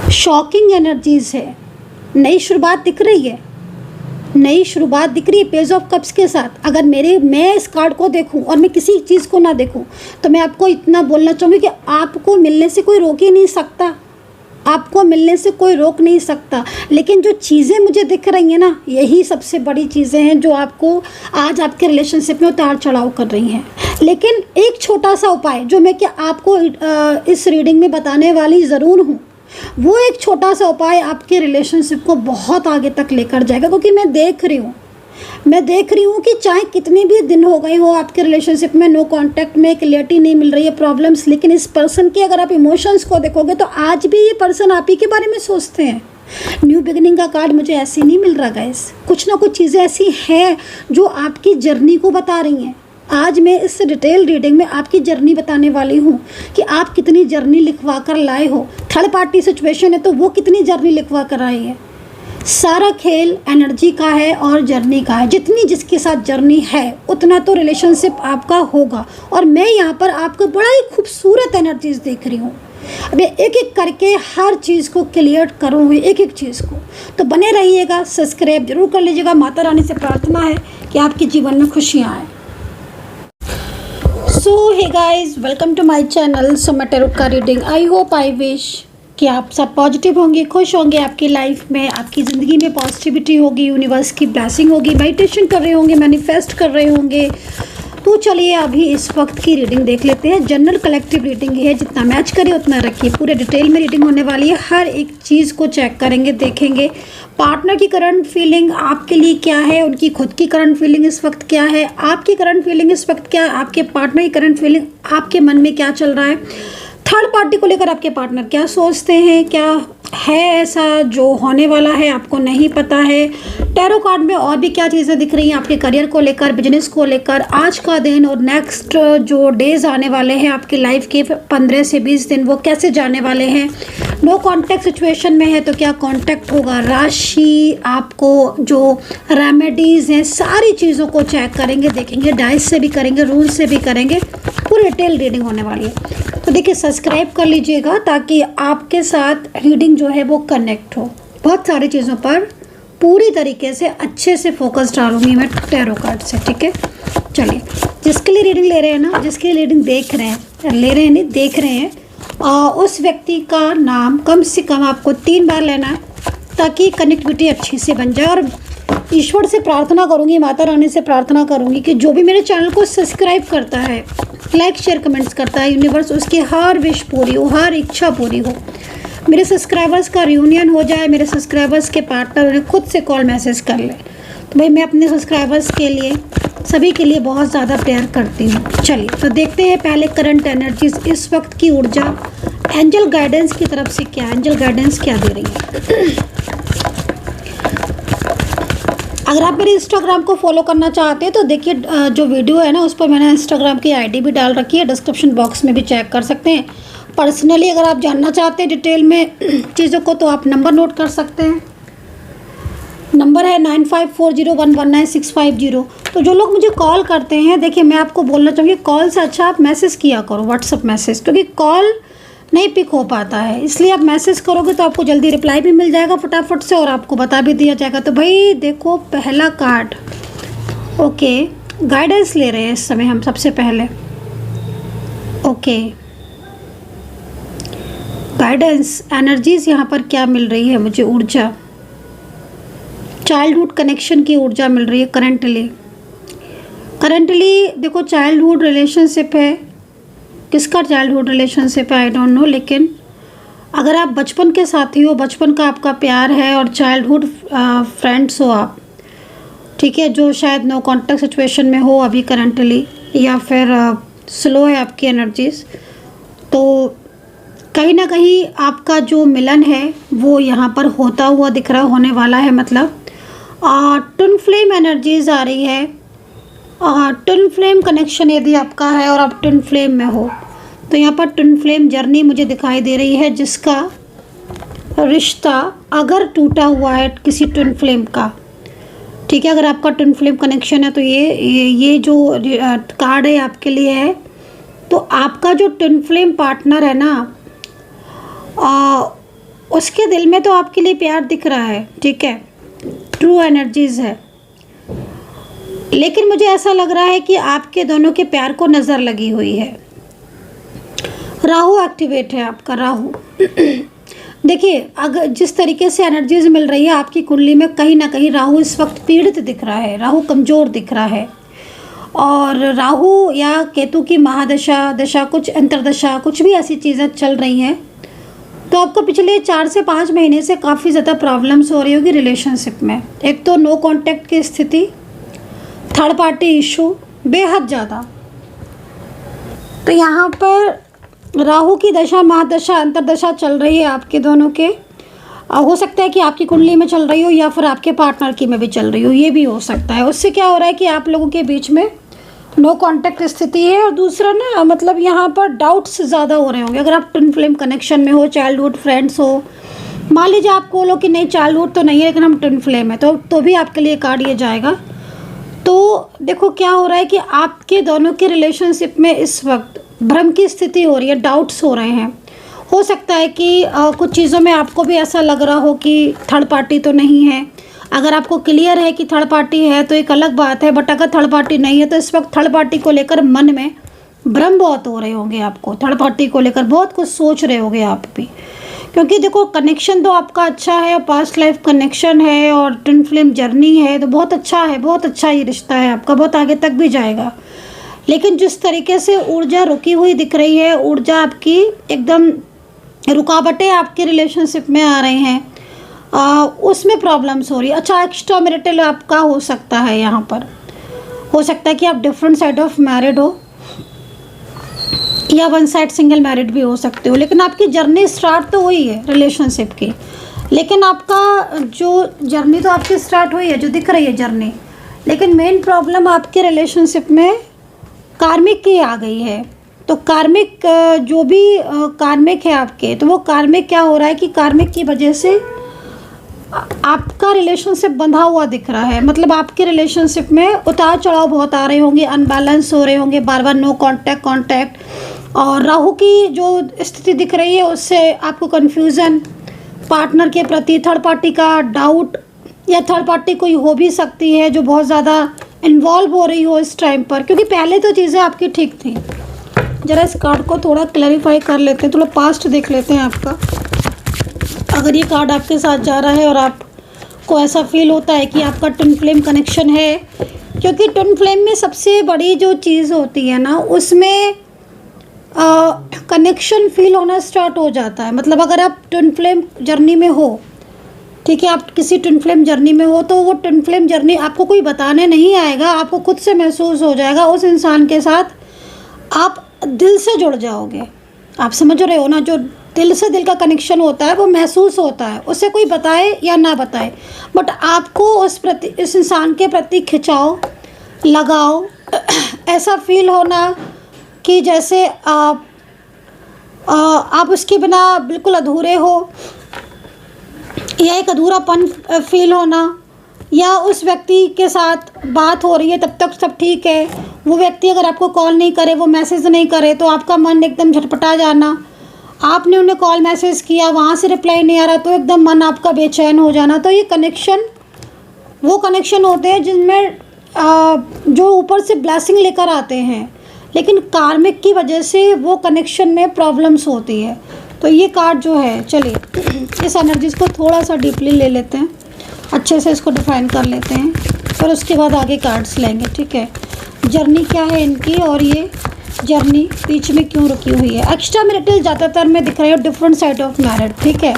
Shocking energies है, नई शुरुआत दिख रही है, नई शुरुआत दिख रही है पेज ऑफ कप्स के साथ। अगर मैं इस कार्ड को देखूं और मैं किसी चीज़ को ना देखूं तो मैं आपको इतना बोलना चाहूँगी कि आपको मिलने से कोई रोक ही नहीं सकता, आपको मिलने से कोई रोक नहीं सकता। लेकिन जो चीज़ें मुझे दिख रही हैं ना, यही सबसे बड़ी चीज़ें हैं जो आपको आज आपके रिलेशनशिप में उतार चढ़ाव कर रही हैं। लेकिन एक छोटा सा उपाय जो मैं कि आपको इस रीडिंग में बताने वाली ज़रूर हूँ, वो एक छोटा सा उपाय आपके रिलेशनशिप को बहुत आगे तक लेकर जाएगा। क्योंकि मैं देख रही हूँ कि चाहे कितने भी दिन हो गए हो आपके रिलेशनशिप में, नो कांटेक्ट में, क्लियरिटी नहीं मिल रही है, प्रॉब्लम्स, लेकिन इस पर्सन की अगर आप इमोशंस को देखोगे तो आज भी ये पर्सन आप ही के बारे में सोचते हैं। न्यू बिगिनिंग का कार्ड मुझे ऐसे नहीं मिल रहा गाइस, कुछ ना कुछ चीज़ें ऐसी हैं जो आपकी जर्नी को बता रही हैं। आज मैं इस डिटेल रीडिंग में आपकी जर्नी बताने वाली हूँ कि आप कितनी जर्नी लिखवा कर लाए हो। थर्ड पार्टी सिचुएशन है तो वो कितनी जर्नी लिखवा कर आई है। सारा खेल एनर्जी का है और जर्नी का है। जितनी जिसके साथ जर्नी है उतना तो रिलेशनशिप आपका होगा। और मैं यहाँ पर आपको बड़ा ही खूबसूरत एनर्जीज देख रही हूँ। अब एक एक करके हर चीज़ को क्लियर करूँगी, एक एक चीज़ को। तो बने रहिएगा, सब्सक्राइब जरूर कर लीजिएगा। माता रानी से प्रार्थना है कि आपके जीवन में खुशियाँ आए। So hey guys, welcome to my channel Soma tarot का reading. I hope, I wish कि आप सब पॉजिटिव होंगे, खुश होंगे, आपकी लाइफ में, आपकी ज़िंदगी में पॉजिटिविटी होगी, यूनिवर्स की ब्लेसिंग होगी, मेडिटेशन कर रहे होंगे, मैनिफेस्ट कर रहे होंगे। तो चलिए अभी इस वक्त की रीडिंग देख लेते हैं। जनरल कलेक्टिव रीडिंग है, जितना मैच करे उतना रखिए। पूरे डिटेल में रीडिंग होने वाली है, हर एक चीज़ को चेक करेंगे, देखेंगे। पार्टनर की करंट फीलिंग आपके लिए क्या है, उनकी खुद की करंट फीलिंग इस वक्त क्या है, आपकी करंट फीलिंग इस वक्त क्या है, आपके पार्टनर की करंट फीलिंग, आपके मन में क्या चल रहा है, थर्ड पार्टी को लेकर आपके पार्टनर क्या सोचते हैं, क्या है ऐसा जो होने वाला है आपको नहीं पता है। टैरो कार्ड में और भी क्या चीज़ें दिख रही हैं आपके करियर को लेकर, बिजनेस को लेकर, आज का दिन और नेक्स्ट जो डेज आने वाले हैं आपकी लाइफ के 15 से 20 दिन, वो कैसे जाने वाले हैं। नो कांटेक्ट सिचुएशन में है तो क्या कांटेक्ट होगा, राशि, आपको जो रेमेडीज़ हैं, सारी चीज़ों को चेक करेंगे, देखेंगे। डाइस से भी करेंगे, रूल से भी करेंगे। पूरी डिटेल रीडिंग होने वाली है। तो देखिए, सब्सक्राइब कर लीजिएगा ताकि आपके साथ रीडिंग जो है वो कनेक्ट हो। बहुत सारी चीज़ों पर पूरी तरीके से अच्छे से फोकस डालूंगी मैं टैरो कार्ड से, ठीक है। चलिए, जिसके लिए रीडिंग ले रहे हैं ना, जिसके लिए रीडिंग देख रहे हैं, देख रहे हैं, उस व्यक्ति का नाम कम से कम आपको 3 बार लेना है ताकि कनेक्टिविटी अच्छी से बन जाए। और ईश्वर से प्रार्थना करूंगी, माता रानी से प्रार्थना करूंगी कि जो भी मेरे चैनल को सब्सक्राइब करता है, लाइक शेयर कमेंट्स करता है, यूनिवर्स उसकी हर विश पूरी हो, हर इच्छा पूरी हो। मेरे सब्सक्राइबर्स का रियूनियन हो जाए, मेरे सब्सक्राइबर्स के पार्टनर उन्हें खुद से कॉल मैसेज कर ले। तो भाई मैं अपने सब्सक्राइबर्स के लिए, सभी के लिए बहुत ज़्यादा प्यार करती हूँ। चलिए तो देखते हैं पहले करंट एनर्जीज, इस वक्त की ऊर्जा, एंजल गाइडेंस की तरफ से क्या, एंजल गाइडेंस क्या दे रही है। अगर आप मेरे इंस्टाग्राम को फॉलो करना चाहते हैं तो देखिए, जो वीडियो है ना उस पर मैंने इंस्टाग्राम की आईडी भी डाल रखी है, डिस्क्रिप्शन बॉक्स में भी चेक कर सकते हैं। पर्सनली अगर आप जानना चाहते हैं डिटेल में चीज़ों को तो आप नंबर नोट कर सकते हैं। नंबर है 9540119650। तो जो लोग मुझे कॉल करते हैं, देखिए मैं आपको बोलना चाहूँगी, कॉल से अच्छा आप मैसेज किया करो, व्हाट्सअप मैसेज, क्योंकि कॉल नहीं पिक हो पाता है। इसलिए आप मैसेज करोगे तो आपको जल्दी रिप्लाई भी मिल जाएगा फटाफट से, और आपको बता भी दिया जाएगा। तो भाई देखो, पहला कार्ड, ओके, गाइडेंस ले रहे हैं इस समय हम सबसे पहले। ओके, गाइडेंस एनर्जीज यहाँ पर क्या मिल रही है मुझे, ऊर्जा, चाइल्डहुड कनेक्शन की ऊर्जा मिल रही है करंटली देखो, चाइल्डहुड रिलेशनशिप है। किसका चाइल्डहुड रिलेशनशिप है आई डोंट नो, लेकिन अगर आप बचपन के साथी हो, बचपन का आपका प्यार है और चाइल्डहुड फ्रेंड्स हो आप, ठीक है, जो शायद नो कांटेक्ट सिचुएशन में हो अभी करंटली, या फिर स्लो है आपकी एनर्जीज, तो कहीं ना कहीं आपका जो मिलन है वो यहाँ पर होता हुआ दिख रहा, होने वाला है। मतलब ट्विन फ्लेम एनर्जीज आ रही है, ट्विन फ्लेम कनेक्शन यदि आपका है और आप ट्विन फ्लेम में हो तो यहाँ पर ट्विन फ्लेम जर्नी मुझे दिखाई दे रही है, जिसका रिश्ता अगर टूटा हुआ है किसी ट्विन फ्लेम का, ठीक है, अगर आपका ट्विन फ्लेम कनेक्शन है तो ये जो कार्ड है आपके लिए है। तो आपका जो ट्विन फ्लेम पार्टनर है ना, उसके दिल में तो आपके लिए प्यार दिख रहा है, ठीक है, ट्रू एनर्जीज है, लेकिन मुझे ऐसा लग रहा है कि आपके दोनों के प्यार को नज़र लगी हुई है। राहु एक्टिवेट है आपका, राहु। देखिए, अगर जिस तरीके से एनर्जीज मिल रही है आपकी कुंडली में, कहीं ना कहीं राहु इस वक्त पीड़ित दिख रहा है, राहु कमज़ोर दिख रहा है। और राहु या केतु की महादशा, दशा, कुछ अंतरदशा, कुछ भी ऐसी चीज़ें चल रही हैं, तो आपको पिछले 4 से 5 महीने से काफ़ी ज़्यादा प्रॉब्लम्स हो रही होगी रिलेशनशिप में। एक तो नो कांटेक्ट की स्थिति, थर्ड पार्टी इशू बेहद ज़्यादा। तो यहाँ पर राहु की दशा, महादशा, अंतरदशा चल रही है आपके दोनों के। हो सकता है कि आपकी कुंडली में चल रही हो या फिर आपके पार्टनर की में भी चल रही हो, ये भी हो सकता है। उससे क्या हो रहा है कि आप लोगों के बीच में नो कांटेक्ट स्थिति है। और दूसरा ना, मतलब यहाँ पर डाउट्स ज़्यादा हो रहे होंगे। अगर आप ट्विन फ्लेम कनेक्शन में हो, चाइल्डहुड फ्रेंड्स हो, मान लीजिए आप बोलो कि नहीं चाइल्डहुड तो नहीं है लेकिन हम ट्विन फ्लेम है, तो भी आपके लिए कार्ड ये जाएगा। तो देखो क्या हो रहा है कि आपके दोनों के रिलेशनशिप में इस वक्त भ्रम की स्थिति हो रही है, डाउट्स हो रहे हैं। हो सकता है कि कुछ चीज़ों में आपको भी ऐसा लग रहा हो कि थर्ड पार्टी तो नहीं है। अगर आपको क्लियर है कि थर्ड पार्टी है तो एक अलग बात है, बट अगर थर्ड पार्टी नहीं है तो इस वक्त थर्ड पार्टी को लेकर मन में भ्रम बहुत हो रहे होंगे आपको। थर्ड पार्टी को लेकर बहुत कुछ सोच रहे होंगे आप भी, क्योंकि देखो कनेक्शन तो आपका अच्छा है और पास्ट लाइफ कनेक्शन है और ट्विन फ्लेम जर्नी है, तो बहुत अच्छा है, बहुत अच्छा ये रिश्ता है आपका, बहुत आगे तक भी जाएगा। लेकिन जिस तरीके से ऊर्जा रुकी हुई दिख रही है, ऊर्जा आपकी एकदम, रुकावटें आपके रिलेशनशिप में आ रही हैं, उसमें प्रॉब्लम्स हो रही है। अच्छा, एक्स्ट्रा मैरिटल आपका हो सकता है, यहाँ पर हो सकता है कि आप डिफरेंट साइड ऑफ मैरिड हो या वन साइड सिंगल मैरिड भी हो सकते हो। लेकिन आपकी जर्नी स्टार्ट तो हुई है रिलेशनशिप की, लेकिन आपका जो जर्नी तो आपकी स्टार्ट हुई है, जो दिख रही है जर्नी, लेकिन मेन प्रॉब्लम आपके रिलेशनशिप में कार्मिक की आ गई है। तो कार्मिक, जो भी कार्मिक है आपके, तो वो कार्मिक क्या हो रहा है कि कार्मिक की वजह से आपका रिलेशनशिप बंधा हुआ दिख रहा है। मतलब आपके रिलेशनशिप में उतार चढ़ाव बहुत आ रहे होंगे, अनबैलेंस हो रहे होंगे, बार बार नो कांटेक्ट। और राहु की जो स्थिति दिख रही है उससे आपको कन्फ्यूज़न, पार्टनर के प्रति थर्ड पार्टी का डाउट, या थर्ड पार्टी कोई हो भी सकती है जो बहुत ज़्यादा इन्वॉल्व हो रही हो इस टाइम पर, क्योंकि पहले तो चीज़ें आपकी ठीक थी। ज़रा इस कार्ड को थोड़ा क्लैरिफाई कर लेते हैं, थोड़ा पास्ट देख लेते हैं आपका। अगर ये कार्ड आपके साथ जा रहा है और आपको ऐसा फील होता है कि आपका ट्विन फ्लेम कनेक्शन है, क्योंकि ट्विन फ्लेम में सबसे बड़ी जो चीज़ होती है ना, उसमें कनेक्शन फील होना स्टार्ट हो जाता है। मतलब अगर आप ट्विन फ्लेम जर्नी में हो, ठीक है, आप किसी ट्विन फ्लेम जर्नी में हो, तो वो ट्विन फ्लेम जर्नी आपको कोई बताने नहीं आएगा, आपको खुद से महसूस हो जाएगा। उस इंसान के साथ आप दिल से जुड़ जाओगे। आप समझ रहे हो ना, जो दिल से दिल का कनेक्शन होता है वो महसूस होता है, उसे कोई बताए या ना बताए, बट आपको उस इंसान के प्रति खिंचाव, लगाव, ऐसा फील होना कि जैसे आप उसके बिना बिल्कुल अधूरे हो, या एक अधूरापन फील होना, या उस व्यक्ति के साथ बात हो रही है तब तक सब ठीक है, वो व्यक्ति अगर आपको कॉल नहीं करे, वो मैसेज नहीं करे, तो आपका मन एकदम झटपटा जाना। आपने उन्हें कॉल मैसेज किया, वहाँ से रिप्लाई नहीं आ रहा, तो एकदम मन आपका बेचैन हो जाना। तो ये कनेक्शन वो कनेक्शन होते हैं जिनमें जो ऊपर से ब्लेसिंग लेकर आते हैं, लेकिन कार्मिक की वजह से वो कनेक्शन में प्रॉब्लम्स होती है। तो ये कार्ड जो है, चलिए इस एनर्जीज़ को थोड़ा सा डीपली ले लेते हैं, अच्छे से इसको डिफाइन कर लेते हैं, और उसके बाद आगे कार्ड्स लेंगे, ठीक है। जर्नी क्या है इनकी, और ये जर्नी बीच में क्यों रुकी हुई है। एक्स्ट्रा मैरिटल ज़्यादातर में दिख रही है, डिफरेंट साइड ऑफ मैरिड, ठीक है,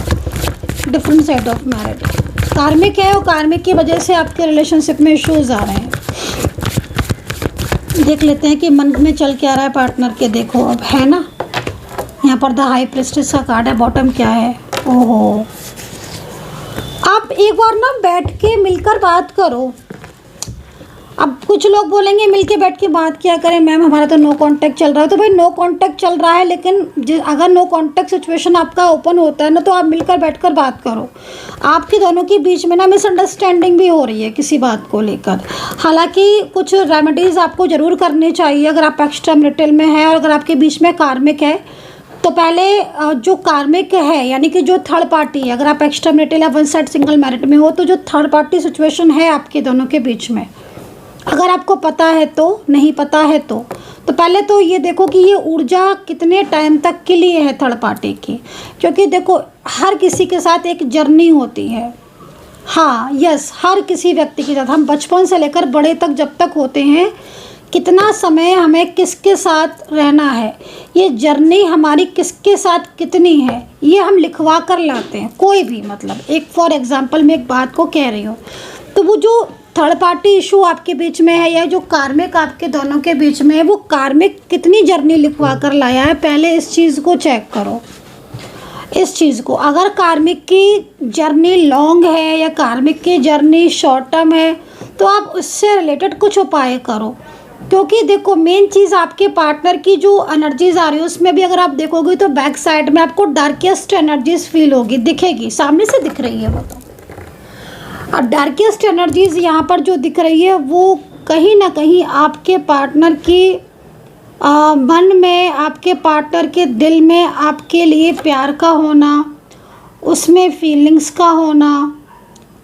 डिफरेंट साइड ऑफ मैरिड। कार्मिक है और कार्मिक की वजह से आपके रिलेशनशिप में इश्यूज आ रहे हैं। देख लेते हैं कि मन में चल क्या रहा है पार्टनर के। देखो अब है ना, यहाँ पर द हाई प्रिस्टेस का कार्ड है, बॉटम क्या है। ओहो, आप एक बार ना बैठ के मिलकर बात करो। अब कुछ लोग बोलेंगे मिलके बैठ के बात क्या करें मैम, हमारा तो नो कांटेक्ट चल रहा है। तो भाई नो कांटेक्ट चल रहा है, लेकिन अगर नो कांटेक्ट सिचुएशन आपका ओपन होता है ना, तो आप मिलकर बैठकर बात करो। आपके दोनों के बीच में ना मिसअंडरस्टैंडिंग भी हो रही है किसी बात को लेकर। हालांकि कुछ रेमेडीज़ आपको ज़रूर करनी चाहिए अगर आप एक्स्ट्रा मैरिटल में है और अगर आपके बीच में कार्मिक है, तो पहले जो कार्मिक है यानी कि जो थर्ड पार्टी है, अगर आप एक्स्ट्रा मैरिटल या वन साइड सिंगल मैरिट में हो, तो जो थर्ड पार्टी सिचुएशन है आपके दोनों के बीच में, अगर आपको पता है तो, नहीं पता है तो पहले तो ये देखो कि ये ऊर्जा कितने टाइम तक के लिए है थर्ड पार्टी की। क्योंकि देखो हर किसी के साथ एक जर्नी होती है। हाँ यस, हर किसी व्यक्ति के साथ, हम बचपन से लेकर बड़े तक जब तक होते हैं, कितना समय हमें किसके साथ रहना है, ये जर्नी हमारी किसके साथ कितनी है, ये हम लिखवा कर लाते हैं। कोई भी, मतलब एक फॉर एग्जांपल मैं एक बात को कह रही हूँ, तो वो जो थर्ड पार्टी इशू आपके बीच में है या जो कार्मिक आपके दोनों के बीच में है, वो कार्मिक कितनी जर्नी लिखवा कर लाया है, पहले इस चीज़ को चेक करो। इस चीज़ को, अगर कार्मिक की जर्नी लॉन्ग है या कार्मिक की जर्नी शॉर्ट टर्म है, तो आप उससे रिलेटेड कुछ उपाय करो। क्योंकि देखो मेन चीज़ आपके पार्टनर की जो एनर्जीज आ रही है उसमें भी अगर आप देखोगे तो बैक साइड में आपको डार्केस्ट एनर्जीज फील होगी, दिखेगी, सामने से दिख रही है वो तो। और डार्केस्ट एनर्जीज यहाँ पर जो दिख रही है वो कहीं ना कहीं आपके पार्टनर की मन में, आपके पार्टनर के दिल में आपके लिए प्यार का होना, उसमें फीलिंग्स का होना,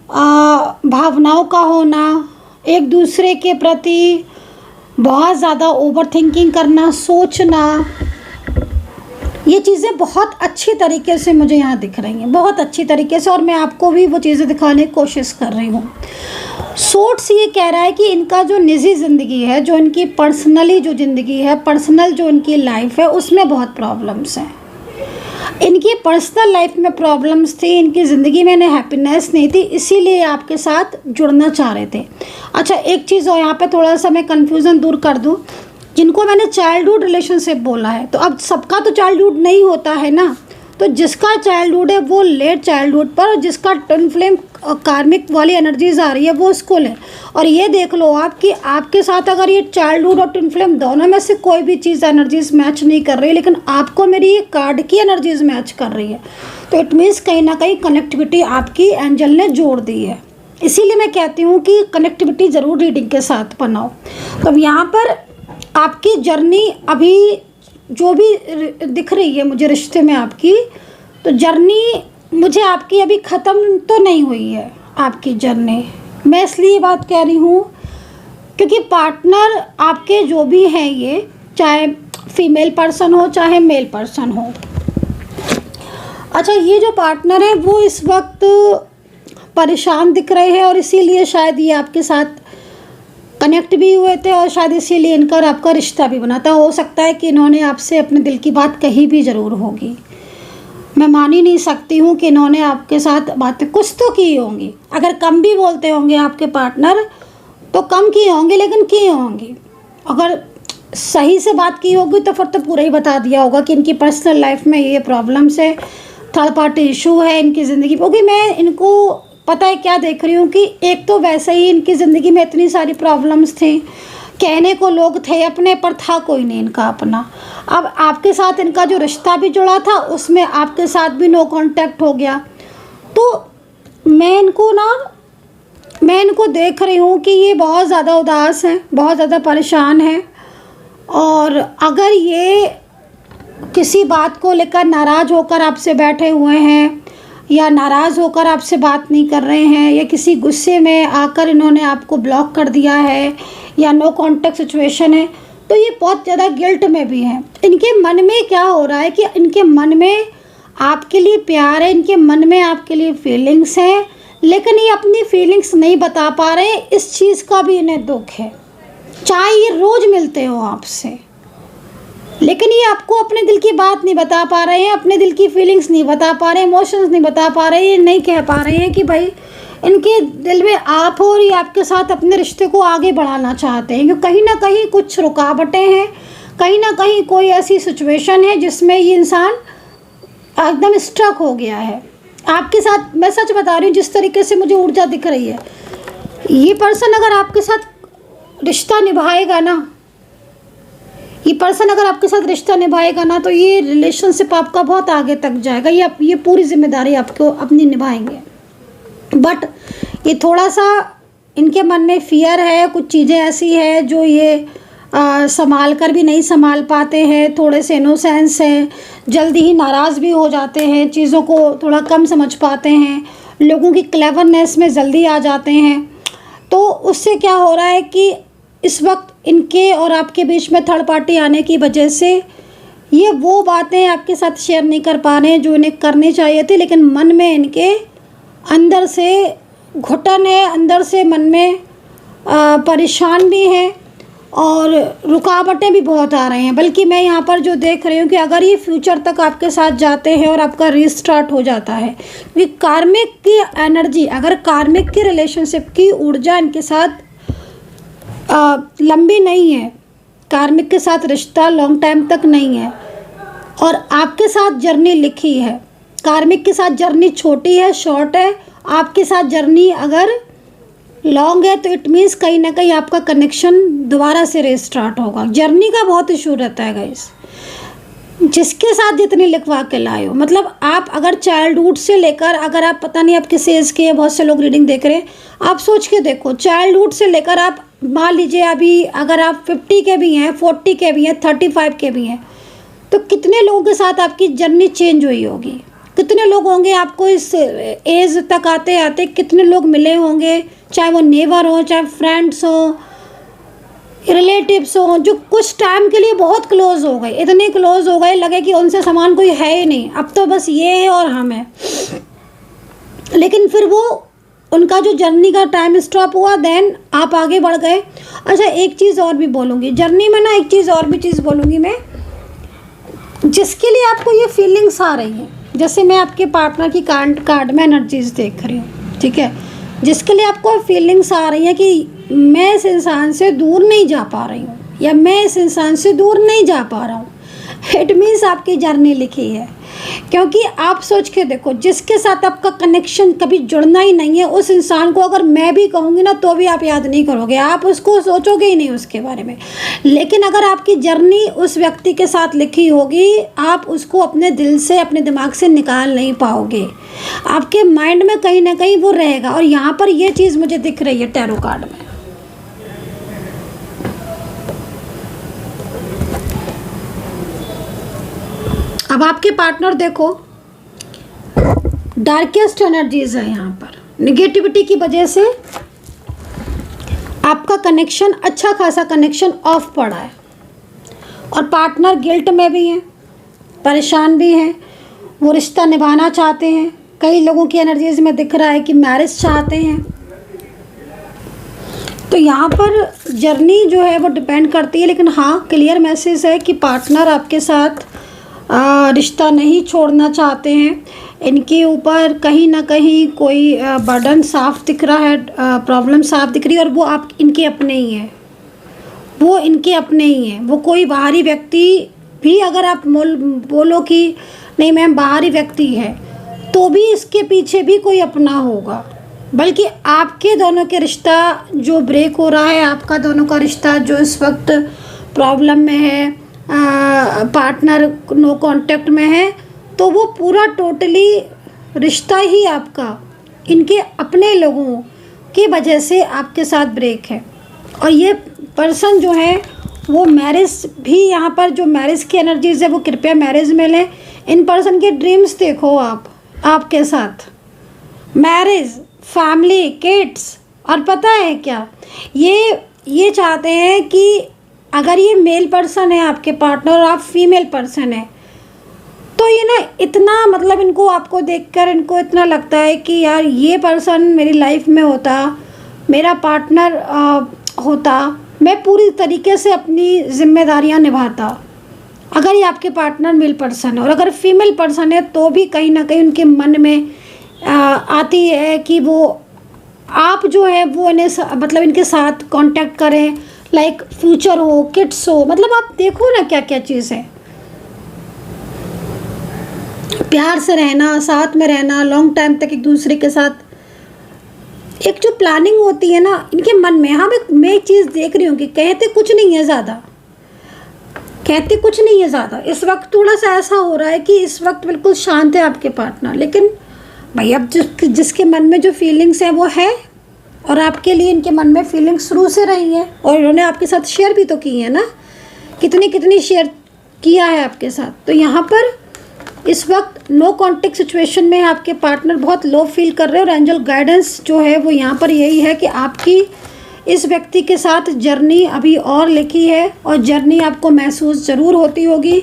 भावनाओं का होना, एक दूसरे के प्रति बहुत ज़्यादा ओवर थिंकिंग करना, सोचना, ये चीज़ें बहुत अच्छी तरीके से मुझे यहाँ दिख रही हैं, बहुत अच्छी तरीके से। और मैं आपको भी वो चीज़ें दिखाने की कोशिश कर रही हूँ। सोर्स ये कह रहा है कि इनका जो निजी ज़िंदगी है, जो इनकी पर्सनली जो ज़िंदगी है, पर्सनल जो इनकी लाइफ है, उसमें बहुत प्रॉब्लम्स हैं। इनकी पर्सनल लाइफ में प्रॉब्लम्स थी, इनकी ज़िंदगी में इन्हें हैप्पीनेस नहीं थी, इसीलिए आपके साथ जुड़ना चाह रहे थे। अच्छा एक चीज़ और यहाँ पे थोड़ा सा मैं कन्फ्यूज़न दूर कर दूँ, जिनको मैंने चाइल्डहुड रिलेशनशिप बोला है, तो अब सबका तो चाइल्डहुड नहीं होता है ना, तो जिसका चाइल्डहुड है वो लेट चाइल्डहुड पर, और जिसका ट्विन फ्लेम कार्मिक वाली एनर्जीज आ रही है वो उसको ले। और ये देख लो आप कि आपके साथ अगर ये चाइल्डहुड और ट्विन फ्लेम दोनों में से कोई भी चीज़ एनर्जीज मैच नहीं कर रही, लेकिन आपको मेरी ये कार्ड की एनर्जीज मैच कर रही है, तो इट मीन्स कहीं ना कहीं कनेक्टिविटी आपकी एंजल ने जोड़ दी है। इसीलिए मैं कहती हूँ कि कनेक्टिविटी ज़रूर रीडिंग के साथ बनाओ। तो अब यहाँ पर आपकी जर्नी अभी जो भी दिख रही है मुझे रिश्ते में आपकी, तो जर्नी मुझे आपकी अभी ख़त्म तो नहीं हुई है आपकी जर्नी। मैं इसलिए बात कह रही हूँ क्योंकि पार्टनर आपके जो भी हैं, ये चाहे फीमेल पर्सन हो चाहे मेल पर्सन हो। अच्छा ये जो पार्टनर है वो इस वक्त परेशान दिख रहे हैं, और इसीलिए शायद ये आपके साथ कनेक्ट भी हुए थे, और शायद इसीलिए इनका और आपका रिश्ता भी बना था। हो सकता है कि इन्होंने आपसे अपने दिल की बात कही भी ज़रूर होगी। मैं मान ही नहीं सकती हूँ कि इन्होंने आपके साथ बातें कुछ तो की होंगी। अगर कम भी बोलते होंगे आपके पार्टनर तो कम किए होंगे, लेकिन किए होंगे। अगर सही से बात की होगी तो फिर तो पूरा ही बता दिया होगा कि इनकी पर्सनल लाइफ में ये प्रॉब्लम्स है, थर्ड पार्टी इशू है इनकी ज़िंदगी। क्योंकि मैं इनको पता है क्या देख रही हूँ कि एक तो वैसे ही इनकी ज़िंदगी में इतनी सारी प्रॉब्लम्स थी, कहने को लोग थे, अपने पर था कोई नहीं इनका अपना। अब आपके साथ इनका जो रिश्ता भी जुड़ा था उसमें आपके साथ भी नो कांटेक्ट हो गया। तो मैं इनको देख रही हूँ कि ये बहुत ज़्यादा उदास हैं, बहुत ज़्यादा परेशान हैं, और अगर ये किसी बात को लेकर नाराज़ होकर आपसे बैठे हुए हैं, या नाराज़ होकर आपसे बात नहीं कर रहे हैं, या किसी गुस्से में आकर इन्होंने आपको ब्लॉक कर दिया है, या नो कांटेक्ट सिचुएशन है, तो ये बहुत ज़्यादा गिल्ट में भी हैं। इनके मन में क्या हो रहा है कि इनके मन में आपके लिए प्यार है, इनके मन में आपके लिए फीलिंग्स हैं, लेकिन ये अपनी फीलिंग्स नहीं बता पा रहे हैं। इस चीज़ का भी इन्हें दुख है, चाहे ये रोज़ मिलते हो आपसे, लेकिन ये आपको अपने दिल की बात नहीं बता पा रहे हैं, अपने दिल की फीलिंग्स नहीं बता पा रहे हैं, इमोशंस नहीं बता पा रहे हैं। ये नहीं कह पा रहे हैं कि भाई इनके दिल में आप हो और ये आपके साथ अपने रिश्ते को आगे बढ़ाना चाहते हैं, क्योंकि कहीं ना कहीं कुछ रुकावटें हैं, कहीं ना कहीं कोई ऐसी सिचुएशन है जिसमें ये इंसान एकदम स्ट्रक हो गया है आपके साथ। मैं सच बता रही हूँ, जिस तरीके से मुझे ऊर्जा दिख रही है, ये पर्सन अगर आपके साथ रिश्ता निभाएगा ना, ये पर्सन अगर आपके साथ रिश्ता निभाएगा ना, तो ये रिलेशनशिप आपका बहुत आगे तक जाएगा। ये पूरी जिम्मेदारी आपको अपनी निभाएंगे। बट ये थोड़ा सा इनके मन में फियर है, कुछ चीज़ें ऐसी है जो ये संभाल कर भी नहीं संभाल पाते हैं, थोड़े से इनोसेंस हैं, जल्दी ही नाराज़ भी हो जाते हैं, चीज़ों को थोड़ा कम समझ पाते हैं, लोगों की क्लेवरनेस में जल्दी आ जाते हैं। तो उससे क्या हो रहा है कि इस वक्त इनके और आपके बीच में थर्ड पार्टी आने की वजह से ये वो बातें आपके साथ शेयर नहीं कर पा रहे हैं जो इन्हें करनी चाहिए थी, लेकिन मन में इनके अंदर से घुटन है, अंदर से मन में परेशान भी हैं और रुकावटें भी बहुत आ रही हैं। बल्कि मैं यहाँ पर जो देख रही हूँ कि अगर ये फ्यूचर तक आपके साथ जाते हैं और आपका रीस्टार्ट हो जाता है, क्योंकि कार्मिक की एनर्जी, अगर कार्मिक की रिलेशनशिप की ऊर्जा इनके साथ लंबी नहीं है, कार्मिक के साथ रिश्ता लॉन्ग टाइम तक नहीं है और आपके साथ जर्नी लिखी है, कार्मिक के साथ जर्नी छोटी है, शॉर्ट है, आपके साथ जर्नी अगर लॉन्ग है तो इट मीन्स कहीं ना कहीं आपका कनेक्शन दोबारा से रीस्टार्ट होगा। जर्नी का बहुत इशू रहता है गाइस, जिसके साथ जितनी लिखवा के लाए हो। मतलब आप अगर चाइल्डहुड से लेकर, अगर आप पता नहीं आप किस एज के हैं, बहुत से लोग रीडिंग देख रहे हैं, आप सोच के देखो चाइल्डहुड से लेकर आप मान लीजिए अभी अगर आप 50 के भी हैं, 40 के भी हैं, 35 के भी हैं, तो कितने लोगों के साथ आपकी जर्नी चेंज हुई होगी, कितने लोग होंगे आपको इस एज तक आते आते कितने लोग मिले होंगे, चाहे वो नेबर हो, चाहे फ्रेंड्स हो, रिलेटिव्स हो, जो कुछ टाइम के लिए बहुत क्लोज हो गए, इतने क्लोज हो गए लगे कि उनसे समान कोई है ही नहीं, अब तो बस ये है और हम है। लेकिन फिर वो उनका जो जर्नी का टाइम स्टॉप हुआ, देन आप आगे बढ़ गए। अच्छा, एक चीज़ और भी बोलूँगी जर्नी में ना, एक चीज़ और भी चीज़ बोलूँगी मैं, जिसके लिए आपको ये फीलिंग्स आ रही हैं, जैसे मैं आपके पार्टनर की कार्ड में एनर्जीज देख रही हूँ, ठीक है, जिसके लिए आपको फीलिंग्स आ रही हैं कि मैं इस इंसान से दूर नहीं जा पा रही हूँ या मैं इस इंसान से दूर नहीं जा पा रहा हूँ, इट मीन्स आपकी जर्नी लिखी है। क्योंकि आप सोच के देखो, जिसके साथ आपका कनेक्शन कभी जुड़ना ही नहीं है, उस इंसान को अगर मैं भी कहूँगी ना तो भी आप याद नहीं करोगे, आप उसको सोचोगे ही नहीं उसके बारे में। लेकिन अगर आपकी जर्नी उस व्यक्ति के साथ लिखी होगी, आप उसको अपने दिल से, अपने दिमाग से निकाल नहीं पाओगे, आपके माइंड में कहीं ना कहीं वो रहेगा। और यहाँ पर ये चीज़ मुझे दिख रही है टैरो कार्ड में। अब आपके पार्टनर देखो, डार्केस्ट एनर्जीज है यहाँ पर, निगेटिविटी की वजह से आपका कनेक्शन, अच्छा खासा कनेक्शन ऑफ पड़ा है और पार्टनर गिल्ट में भी हैं, परेशान भी हैं, वो रिश्ता निभाना चाहते हैं। कई लोगों की एनर्जीज में दिख रहा है कि मैरिज चाहते हैं। तो यहाँ पर जर्नी जो है वो डिपेंड करती है, लेकिन हाँ क्लियर मैसेज है कि पार्टनर आपके साथ रिश्ता नहीं छोड़ना चाहते हैं। इनके ऊपर कहीं ना कहीं कोई बर्डन साफ दिख रहा है, प्रॉब्लम साफ दिख रही है और वो आप इनके अपने ही हैं, वो इनके अपने ही हैं। वो कोई बाहरी व्यक्ति भी अगर आप बोलो कि नहीं मैम बाहरी व्यक्ति है, तो भी इसके पीछे भी कोई अपना होगा। बल्कि आपके दोनों के रिश्ता जो ब्रेक हो रहा है, आपका दोनों का रिश्ता जो इस वक्त प्रॉब्लम में है, पार्टनर नो कांटेक्ट में है, तो वो पूरा टोटली रिश्ता ही आपका इनके अपने लोगों की वजह से आपके साथ ब्रेक है। और ये पर्सन जो है वो मैरिज भी, यहाँ पर जो मैरिज की एनर्जीज है वो कृपया मैरिज में लें। इन पर्सन के ड्रीम्स देखो आप, आपके साथ मैरिज, फैमिली, किड्स। और पता है क्या, ये चाहते हैं कि अगर ये मेल पर्सन है आपके पार्टनर और आप फीमेल पर्सन है, तो ये ना इतना मतलब इनको आपको देखकर इनको इतना लगता है कि यार ये पर्सन मेरी लाइफ में होता, मेरा पार्टनर होता, मैं पूरी तरीके से अपनी जिम्मेदारियां निभाता। अगर ये आपके पार्टनर मेल पर्सन है, और अगर फीमेल पर्सन है तो भी कहीं ना कहीं उनके मन में आती है कि वो आप जो है वो इन्हें मतलब इनके साथ कांटेक्ट करें, लाइक फ्यूचर हो, किड्स हो। मतलब आप देखो ना क्या क्या चीज़ है, प्यार से रहना, साथ में रहना, लॉन्ग टाइम तक एक दूसरे के साथ एक जो प्लानिंग होती है ना इनके मन में। हाँ मैं एक चीज़ देख रही हूँ कि कहते कुछ नहीं है ज़्यादा, कहते कुछ नहीं है ज़्यादा। इस वक्त थोड़ा सा ऐसा हो रहा है कि इस वक्त बिल्कुल शांत है आपके पार्टनर, लेकिन भाई अब जिसके मन में जो फीलिंग्स हैं वो है, और आपके लिए इनके मन में फीलिंग्स शुरू से रही हैं और इन्होंने आपके साथ शेयर भी तो की है ना, कितनी कितनी शेयर किया है आपके साथ। तो यहाँ पर इस वक्त नो कॉन्टेक्ट सिचुएशन में आपके पार्टनर बहुत लो फील कर रहे हैं और एंजल गाइडेंस जो है वो यहाँ पर यही है कि आपकी इस व्यक्ति के साथ जर्नी अभी और लिखी है और जर्नी आपको महसूस ज़रूर होती होगी।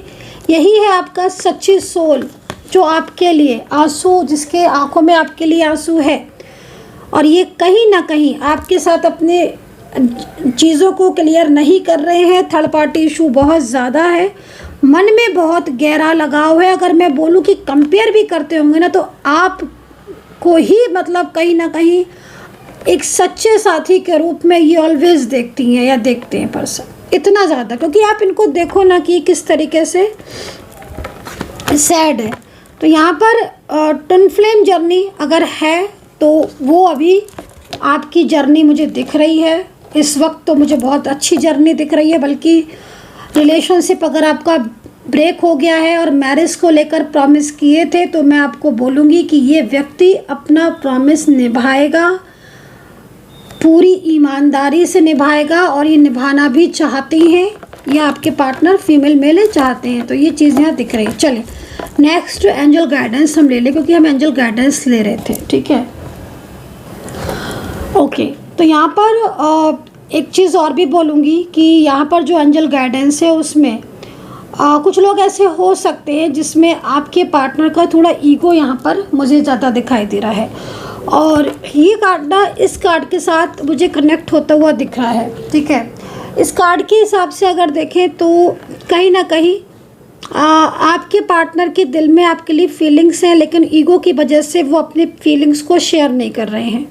यही है आपका सच्ची सोल जो आपके लिए आंसू, जिसके आंखों में आपके लिए आंसू है और ये कहीं ना कहीं आपके साथ अपने चीज़ों को क्लियर नहीं कर रहे हैं। थर्ड पार्टी इशू बहुत ज़्यादा है, मन में बहुत गहरा लगाव है। अगर मैं बोलूँ कि कंपेयर भी करते होंगे ना, तो आप को ही मतलब कहीं ना कहीं एक सच्चे साथी के रूप में ये ऑलवेज देखती हैं या देखते हैं पर्सन, इतना ज़्यादा, क्योंकि आप इनको देखो ना कि किस तरीके से सैड है। तो यहाँ पर ट्विन फ्लेम जर्नी अगर है तो वो अभी आपकी जर्नी मुझे दिख रही है इस वक्त, तो मुझे बहुत अच्छी जर्नी दिख रही है। बल्कि रिलेशनशिप अगर आपका ब्रेक हो गया है और मैरिज को लेकर प्रॉमिस किए थे, तो मैं आपको बोलूँगी कि ये व्यक्ति अपना प्रॉमिस निभाएगा, पूरी ईमानदारी से निभाएगा और ये निभाना भी चाहती हैं, या आपके पार्टनर फीमेल मेल चाहते हैं। तो ये चीज़ यहाँ दिख रही है। चलिए नेक्स्ट एंजल गाइडेंस हम ले लें, क्योंकि हम एंजल गाइडेंस ले रहे थे, ठीक है। ओके, तो यहाँ पर एक चीज़ और भी बोलूँगी कि यहाँ पर जो एंजल गाइडेंस है उसमें कुछ लोग ऐसे हो सकते हैं जिसमें आपके पार्टनर का थोड़ा ईगो यहाँ पर मुझे ज़्यादा दिखाई दे रहा है और ये कार्ड ना इस कार्ड के साथ मुझे कनेक्ट होता हुआ दिख रहा है, ठीक है। इस कार्ड के हिसाब से अगर देखें तो कहीं ना कहीं आपके पार्टनर के दिल में आपके लिए फीलिंग्स हैं, लेकिन ईगो की वजह से वो अपनी फीलिंग्स को शेयर नहीं कर रहे हैं।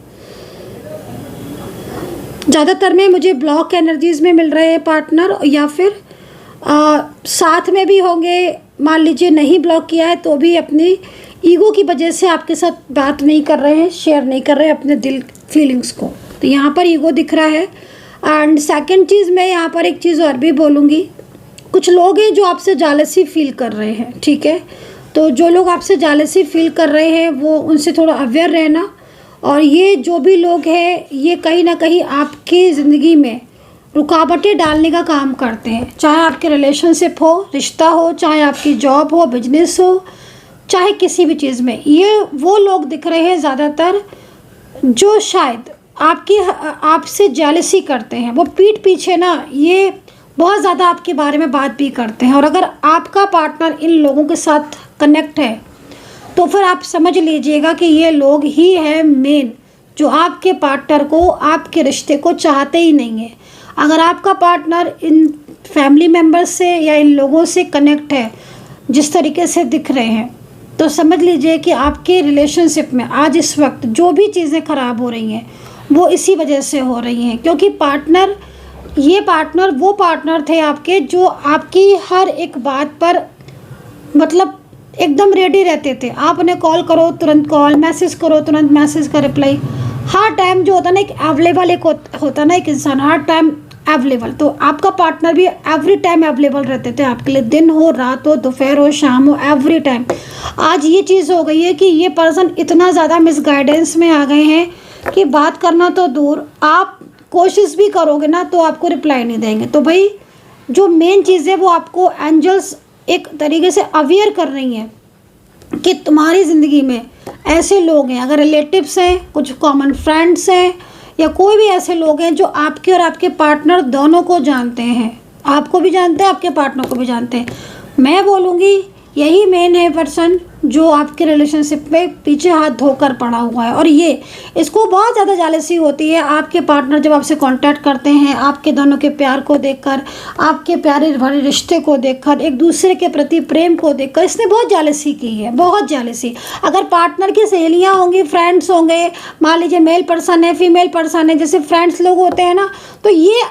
ज़्यादातर में मुझे ब्लॉक एनर्जीज़ में मिल रहे हैं पार्टनर, या फिर साथ में भी होंगे, मान लीजिए नहीं ब्लॉक किया है तो भी अपनी ईगो की वजह से आपके साथ बात नहीं कर रहे हैं, शेयर नहीं कर रहे हैं अपने दिल फीलिंग्स को। तो यहाँ पर ईगो दिख रहा है। एंड सेकंड चीज़ मैं यहाँ पर एक चीज़ और भी बोलूँगी, कुछ लोग हैं जो आपसे जालसी फील कर रहे हैं, ठीक है। तो जो लोग आपसे जालसी फील कर रहे हैं वो उनसे थोड़ा अवेयर रहना, और ये जो भी लोग हैं ये कहीं ना कहीं आपकी ज़िंदगी में रुकावटें डालने का काम करते हैं, चाहे आपके रिलेशनशिप हो, रिश्ता हो, चाहे आपकी जॉब हो, बिजनेस हो, चाहे किसी भी चीज़ में। ये वो लोग दिख रहे हैं ज़्यादातर जो शायद आपसे जेलसी करते हैं। वो पीठ पीछे ना ये बहुत ज़्यादा आपके बारे में बात भी करते हैं, और अगर आपका पार्टनर इन लोगों के साथ कनेक्ट है तो फिर आप समझ लीजिएगा कि ये लोग ही हैं मेन जो आपके पार्टनर को, आपके रिश्ते को चाहते ही नहीं है। अगर आपका पार्टनर इन फैमिली मेम्बर्स से या इन लोगों से कनेक्ट है जिस तरीके से दिख रहे हैं, तो समझ लीजिए कि आपके रिलेशनशिप में आज इस वक्त जो भी चीज़ें ख़राब हो रही हैं वो इसी वजह से हो रही हैं, क्योंकि ये पार्टनर वो पार्टनर थे आपके जो आपकी हर एक बात पर मतलब एकदम रेडी रहते थे। आप उन्हें कॉल करो तुरंत कॉल, मैसेज करो तुरंत मैसेज का रिप्लाई, हर टाइम जो होता है ना एक अवेलेबल, एक होता ना एक इंसान हर टाइम अवेलेबल। तो आपका पार्टनर भी एवरी टाइम अवेलेबल रहते थे आपके लिए, दिन हो, रात हो, दोपहर हो, शाम हो, एवरी टाइम। आज ये चीज़ हो गई है कि ये पर्सन इतना ज़्यादा मिसगाइडेंस में आ गए हैं कि बात करना तो दूर, आप कोशिश भी करोगे ना तो आपको रिप्लाई नहीं देंगे। तो भाई जो मेन चीज़ है वो आपको एंजल्स एक तरीके से अवेयर कर रही हैं कि तुम्हारी ज़िंदगी में ऐसे लोग हैं, अगर रिलेटिव्स हैं, कुछ कॉमन फ्रेंड्स हैं, या कोई भी ऐसे लोग हैं जो आपके और आपके पार्टनर दोनों को जानते हैं, आपको भी जानते हैं, आपके पार्टनर को भी जानते हैं। मैं बोलूँगी यही मेन है पर्सन जो आपके रिलेशनशिप में पीछे हाथ धोकर पड़ा हुआ है, और ये इसको बहुत ज़्यादा जालसी होती है आपके पार्टनर जब आपसे कांटेक्ट करते हैं, आपके दोनों के प्यार को देखकर, आपके प्यारे भरे रिश्ते को देखकर, एक दूसरे के प्रति प्रेम को देखकर इसने बहुत जालसी की है, बहुत जालसी। अगर पार्टनर की सहेलियाँ होंगी, फ्रेंड्स होंगे, मान लीजिए मेल पर्सन है, फीमेल पर्सन है, जैसे फ्रेंड्स लोग होते हैं ना, तो ये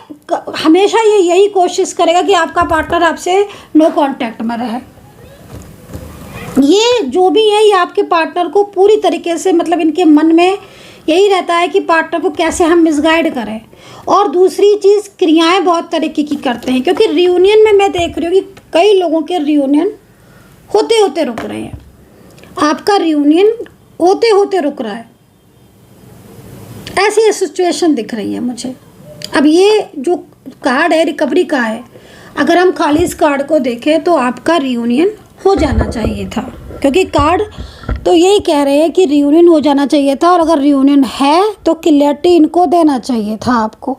हमेशा ये यही कोशिश करेगा कि आपका पार्टनर आपसे नो कॉन्टैक्ट में रहे। ये जो भी है ये आपके पार्टनर को पूरी तरीके से मतलब इनके मन में यही रहता है कि पार्टनर को कैसे हम मिसगाइड करें। और दूसरी चीज़, क्रियाएं बहुत तरीके की करते हैं, क्योंकि रियूनियन में मैं देख रही हूँ कि कई लोगों के रियूनियन होते होते रुक रहे हैं। आपका रियूनियन होते होते रुक रहा है, ऐसी ये सिचुएशन दिख रही है मुझे। अब ये जो कार्ड है रिकवरी का है, अगर हम खाली इस कार्ड को देखें तो आपका रियूनियन हो जाना चाहिए था, क्योंकि कार्ड तो यही कह रहे हैं कि रियूनियन हो जाना चाहिए था। और अगर रियूनियन है तो क्लियरिटी इनको देना चाहिए था आपको,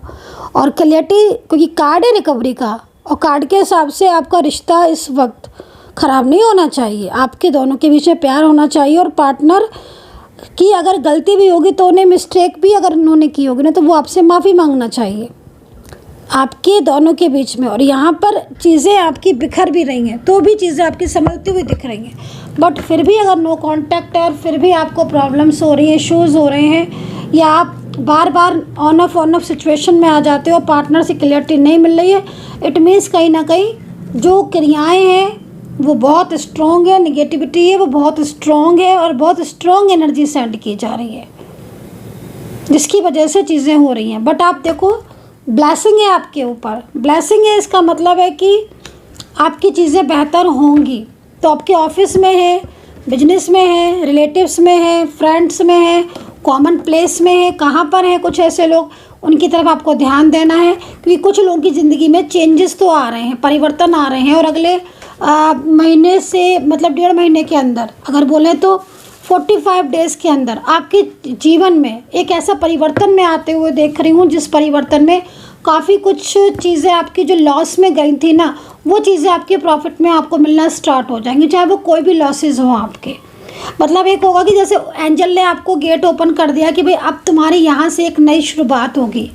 और क्लियरिटी क्योंकि कार्ड है रिकवरी का, और कार्ड के हिसाब से आपका रिश्ता इस वक्त ख़राब नहीं होना चाहिए। आपके दोनों के बीच में प्यार होना चाहिए, और पार्टनर की अगर गलती भी होगी तो उन्हें मिस्टेक भी अगर उन्होंने की होगी ना तो वो आपसे माफ़ी मांगना चाहिए आपके दोनों के बीच में। और यहाँ पर चीज़ें आपकी बिखर भी रही हैं तो भी चीज़ें आपकी संभलती हुई दिख रही हैं, बट फिर भी अगर नो कांटेक्ट है और फिर भी आपको प्रॉब्लम्स हो रही हैं, इश्यूज़ हो रहे हैं, या आप बार बार ऑन ऑफ सिचुएशन में आ जाते हो, पार्टनर से क्लियरिटी नहीं मिल रही है, इट मीन्स कहीं ना कहीं जो क्रियाएँ हैं वो बहुत स्ट्रॉन्ग है, निगेटिविटी है वो बहुत स्ट्रॉन्ग है, और बहुत स्ट्रॉन्ग एनर्जी सेंड की जा रही है जिसकी वजह से चीज़ें हो रही हैं। बट आप देखो ब्लेसिंग है आपके ऊपर, ब्लेसिंग है, इसका मतलब है कि आपकी चीज़ें बेहतर होंगी। तो आपके ऑफिस में है, बिजनेस में है, रिलेटिव्स में है, फ्रेंड्स में है, कॉमन प्लेस में है, कहाँ पर है कुछ ऐसे लोग, उनकी तरफ आपको ध्यान देना है, क्योंकि कुछ लोगों की ज़िंदगी में चेंजेस तो आ रहे हैं, परिवर्तन आ रहे हैं, और अगले महीने से मतलब 1.5 महीने के अंदर अगर बोलें तो 45 डेज़ के अंदर आपके जीवन में एक ऐसा परिवर्तन मैं आते हुए देख रही हूँ जिस परिवर्तन में काफ़ी कुछ चीज़ें आपकी जो लॉस में गई थी ना, वो चीज़ें आपके प्रॉफिट में आपको मिलना स्टार्ट हो जाएंगी, चाहे वो कोई भी लॉसेस हो आपके। मतलब एक होगा कि जैसे एंजल ने आपको गेट ओपन कर दिया कि भाई अब तुम्हारी यहाँ से एक नई शुरुआत होगी,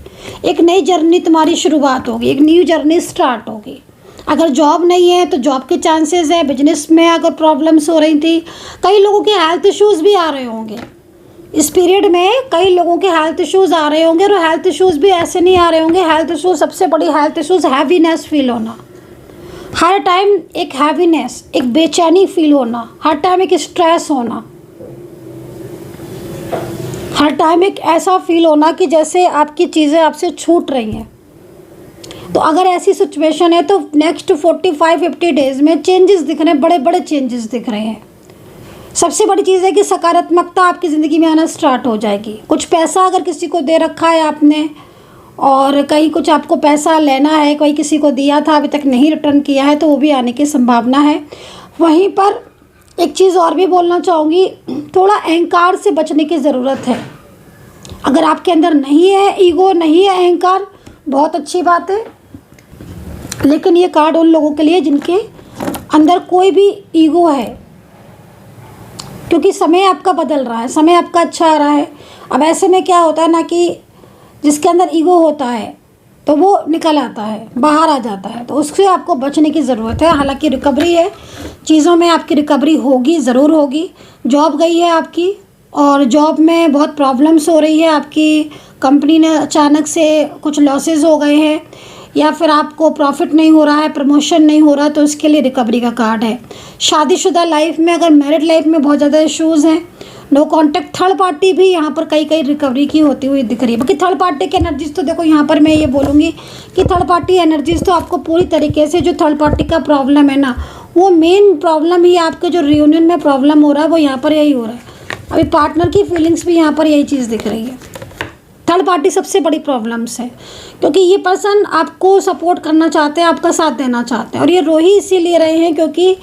एक नई जर्नी तुम्हारी शुरुआत होगी, एक न्यू जर्नी स्टार्ट होगी। अगर जॉब नहीं है तो जॉब के चांसेस है, बिजनेस में अगर प्रॉब्लम्स हो रही थी, कई लोगों के हेल्थ इश्यूज़ भी आ रहे होंगे इस पीरियड में, कई लोगों के हेल्थ इश्यूज़ आ रहे होंगे, और हेल्थ इश्यूज़ भी ऐसे नहीं आ रहे होंगे। हेल्थ इश्यूज़, सबसे बड़ी हेल्थ इश्यूज़ हैवीनेस फील होना, हर टाइम एक हैवीनेस, एक बेचैनी फील होना, हर टाइम एक स्ट्रेस होना, हर टाइम एक ऐसा फील होना कि जैसे आपकी चीज़ें आपसे छूट रही हैं। तो अगर ऐसी सिचुएशन है तो नेक्स्ट 45-50 डेज़ में चेंजेस दिख रहे हैं, बड़े बड़े चेंजेस दिख रहे हैं। सबसे बड़ी चीज़ है कि सकारात्मकता आपकी ज़िंदगी में आना स्टार्ट हो जाएगी। कुछ पैसा अगर किसी को दे रखा है आपने, और कहीं कुछ आपको पैसा लेना है, कोई किसी को दिया था अभी तक नहीं रिटर्न किया है, तो वो भी आने की संभावना है। वहीं पर एक चीज़ और भी बोलना चाहूँगी, थोड़ा अहंकार से बचने की ज़रूरत है। अगर आपके अंदर नहीं है ईगो, नहीं है अहंकार, बहुत अच्छी बात है, लेकिन ये कार्ड उन लोगों के लिए जिनके अंदर कोई भी ईगो है, क्योंकि समय आपका बदल रहा है, समय आपका अच्छा आ रहा है। अब ऐसे में क्या होता है ना कि जिसके अंदर ईगो होता है तो वो निकल आता है, बाहर आ जाता है, तो उससे आपको बचने की ज़रूरत है। हालांकि रिकवरी है, चीज़ों में आपकी रिकवरी होगी, ज़रूर होगी। जॉब गई है आपकी, और जॉब में बहुत प्रॉब्लम्स हो रही है, आपकी कंपनी ने अचानक से कुछ लॉसेस हो गए हैं, या फिर आपको प्रॉफिट नहीं हो रहा है, प्रमोशन नहीं हो रहा, तो उसके लिए रिकवरी का कार्ड है। शादीशुदा लाइफ में, अगर मैरिड लाइफ में बहुत ज़्यादा इश्यूज़ हैं, नो कांटेक्ट, थर्ड पार्टी भी यहाँ पर कई रिकवरी की होती हुई दिख रही है। बाकी थर्ड पार्टी की एनर्जीज तो देखो, यहाँ पर मैं ये बोलूँगी कि थर्ड पार्टी एनर्जीज तो आपको पूरी तरीके से, जो थर्ड पार्टी का प्रॉब्लम है ना, वो मेन प्रॉब्लम ही आपके जो रियूनियन में प्रॉब्लम हो रहा है वो यहाँ पर यही हो रहा है। अभी पार्टनर की फीलिंग्स भी यहाँ पर यही चीज़ दिख रही है। थर्ड पार्टी सबसे बड़ी प्रॉब्लम्स है, क्योंकि ये पर्सन आपको सपोर्ट करना चाहते हैं, आपका साथ देना चाहते हैं, और ये रो ही इसीलिए रहे हैं क्योंकि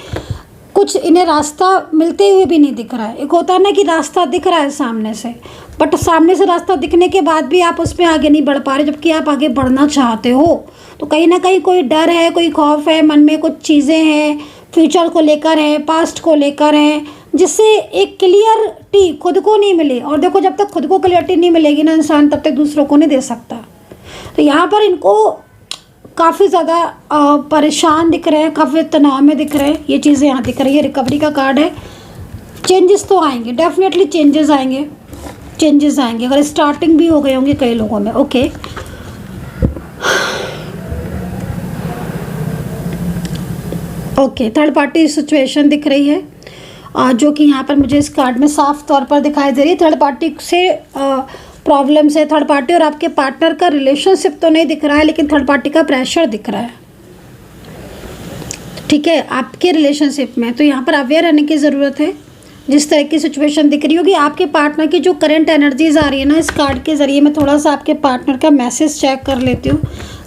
कुछ इन्हें रास्ता मिलते हुए भी नहीं दिख रहा है। एक होता है ना कि रास्ता दिख रहा है सामने से, बट सामने से रास्ता दिखने के बाद भी आप उस पर आगे नहीं बढ़ पा रहे, जबकि आप आगे बढ़ना चाहते हो। तो कहीं ना कहीं कोई डर है, कोई खौफ है, मन में कुछ चीज़ें हैं, फ्यूचर को लेकर है, पास्ट को लेकर है, जिससे एक क्लियरिटी खुद को नहीं मिली। और देखो, जब तक खुद को क्लियरिटी नहीं मिलेगी ना इंसान, तब तक दूसरों को नहीं दे सकता। तो यहाँ पर इनको काफ़ी ज़्यादा परेशान दिख रहे हैं, काफ़ी तनाव में दिख रहे हैं, ये चीज़ें यहाँ दिख रही है। रिकवरी का कार्ड है। चेंजेस तो आएंगे, डेफिनेटली चेंजेस आएंगे, चेंजेस आएंगे। अगर स्टार्टिंग भी हो गए होंगे कई लोगों में। Okay, okay, third party situation दिख रही है, जो कि यहाँ पर मुझे इस कार्ड में साफ तौर पर दिखाई दे रही है। थर्ड पार्टी से प्रॉब्लम्स है, थर्ड पार्टी और आपके पार्टनर का रिलेशनशिप तो नहीं दिख रहा है, लेकिन थर्ड पार्टी का प्रेशर दिख रहा है। ठीक है, आपके रिलेशनशिप में तो यहाँ पर अवेयर रहने की ज़रूरत है। जिस तरह की सिचुएशन दिख रही होगी आपके पार्टनर की जो करंट एनर्जीज आ रही है ना, इस कार्ड के ज़रिए मैं थोड़ा सा आपके पार्टनर का मैसेज चेक कर लेती हूँ।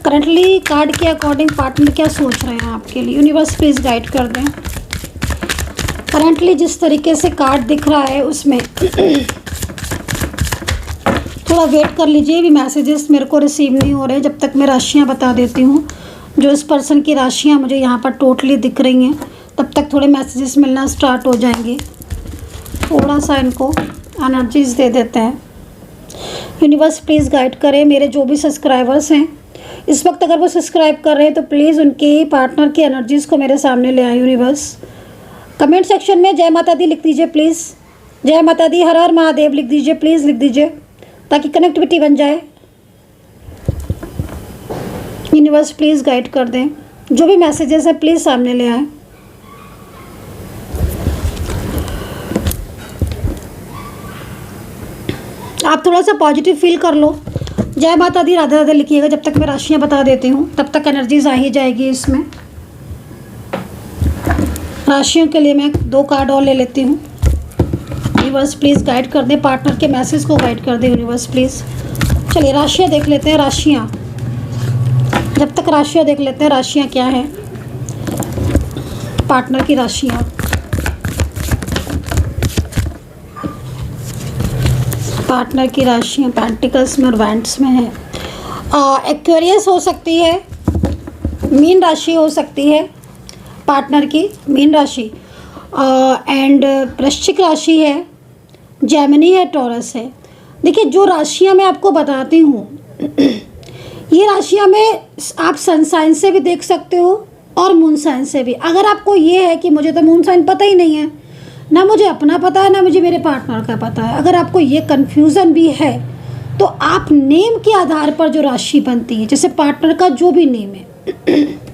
करंटली कार्ड के अकॉर्डिंग पार्टनर क्या सोच रहे हैं आपके लिए, यूनिवर्स प्लीज़ गाइड कर दें। करंटली जिस तरीके से कार्ड दिख रहा है उसमें थोड़ा वेट कर लीजिए, भी मैसेजेस मेरे को रिसीव नहीं हो रहे जब तक मैं राशियाँ बता देती हूँ। जो इस पर्सन की राशियाँ मुझे यहाँ पर टोटली दिख रही हैं, तब तक थोड़े मैसेजेस मिलना स्टार्ट हो जाएंगे। थोड़ा सा इनको एनर्जीज दे देते हैं। यूनिवर्स प्लीज़ गाइड करें मेरे जो भी सब्सक्राइबर्स हैं इस वक्त, अगर वो सब्सक्राइब कर रहे हैं तो प्लीज़ उनके पार्टनर की एनर्जीज़ को मेरे सामने ले आए यूनिवर्स। कमेंट सेक्शन में जय माता दी लिख दीजिए प्लीज़, जय माता दी, हर हर महादेव लिख दीजिए प्लीज़, लिख दीजिए ताकि कनेक्टिविटी बन जाए। यूनिवर्स प्लीज़ गाइड कर दें, जो भी मैसेजेस हैं प्लीज़ सामने ले आएँ। आप थोड़ा सा पॉजिटिव फील कर लो, जय माता दी राधे राधे लिखिएगा जब तक मैं राशियाँ बता देती हूँ, तब तक एनर्जीज आ ही जाएगी इसमें। राशियों के लिए मैं 2 कार्ड और ले लेती हूँ। यूनिवर्स प्लीज़ गाइड कर दें, पार्टनर के मैसेज को गाइड कर दें यूनिवर्स प्लीज़। चलिए राशियाँ देख लेते हैं, राशियाँ जब तक राशियाँ देख लेते हैं, राशियाँ क्या हैं पार्टनर की राशियाँ। पार्टनर की राशियाँ पेंटिकल्स में और वैंड्स में है। एक्वेरियस हो सकती है, मीन राशि हो सकती है पार्टनर की, मीन राशि एंड वृश्चिक राशि है, जेमिनी है, टॉरस है। देखिए जो राशियाँ मैं आपको बताती हूँ ये राशियाँ में आप सन साइन से भी देख सकते हो और मून साइन से भी। अगर आपको ये है कि मुझे तो मून साइन पता ही नहीं है, ना मुझे अपना पता है, ना मुझे मेरे पार्टनर का पता है, अगर आपको ये कन्फ्यूज़न भी है तो आप नेम के आधार पर जो राशि बनती है, जैसे पार्टनर का जो भी नेम है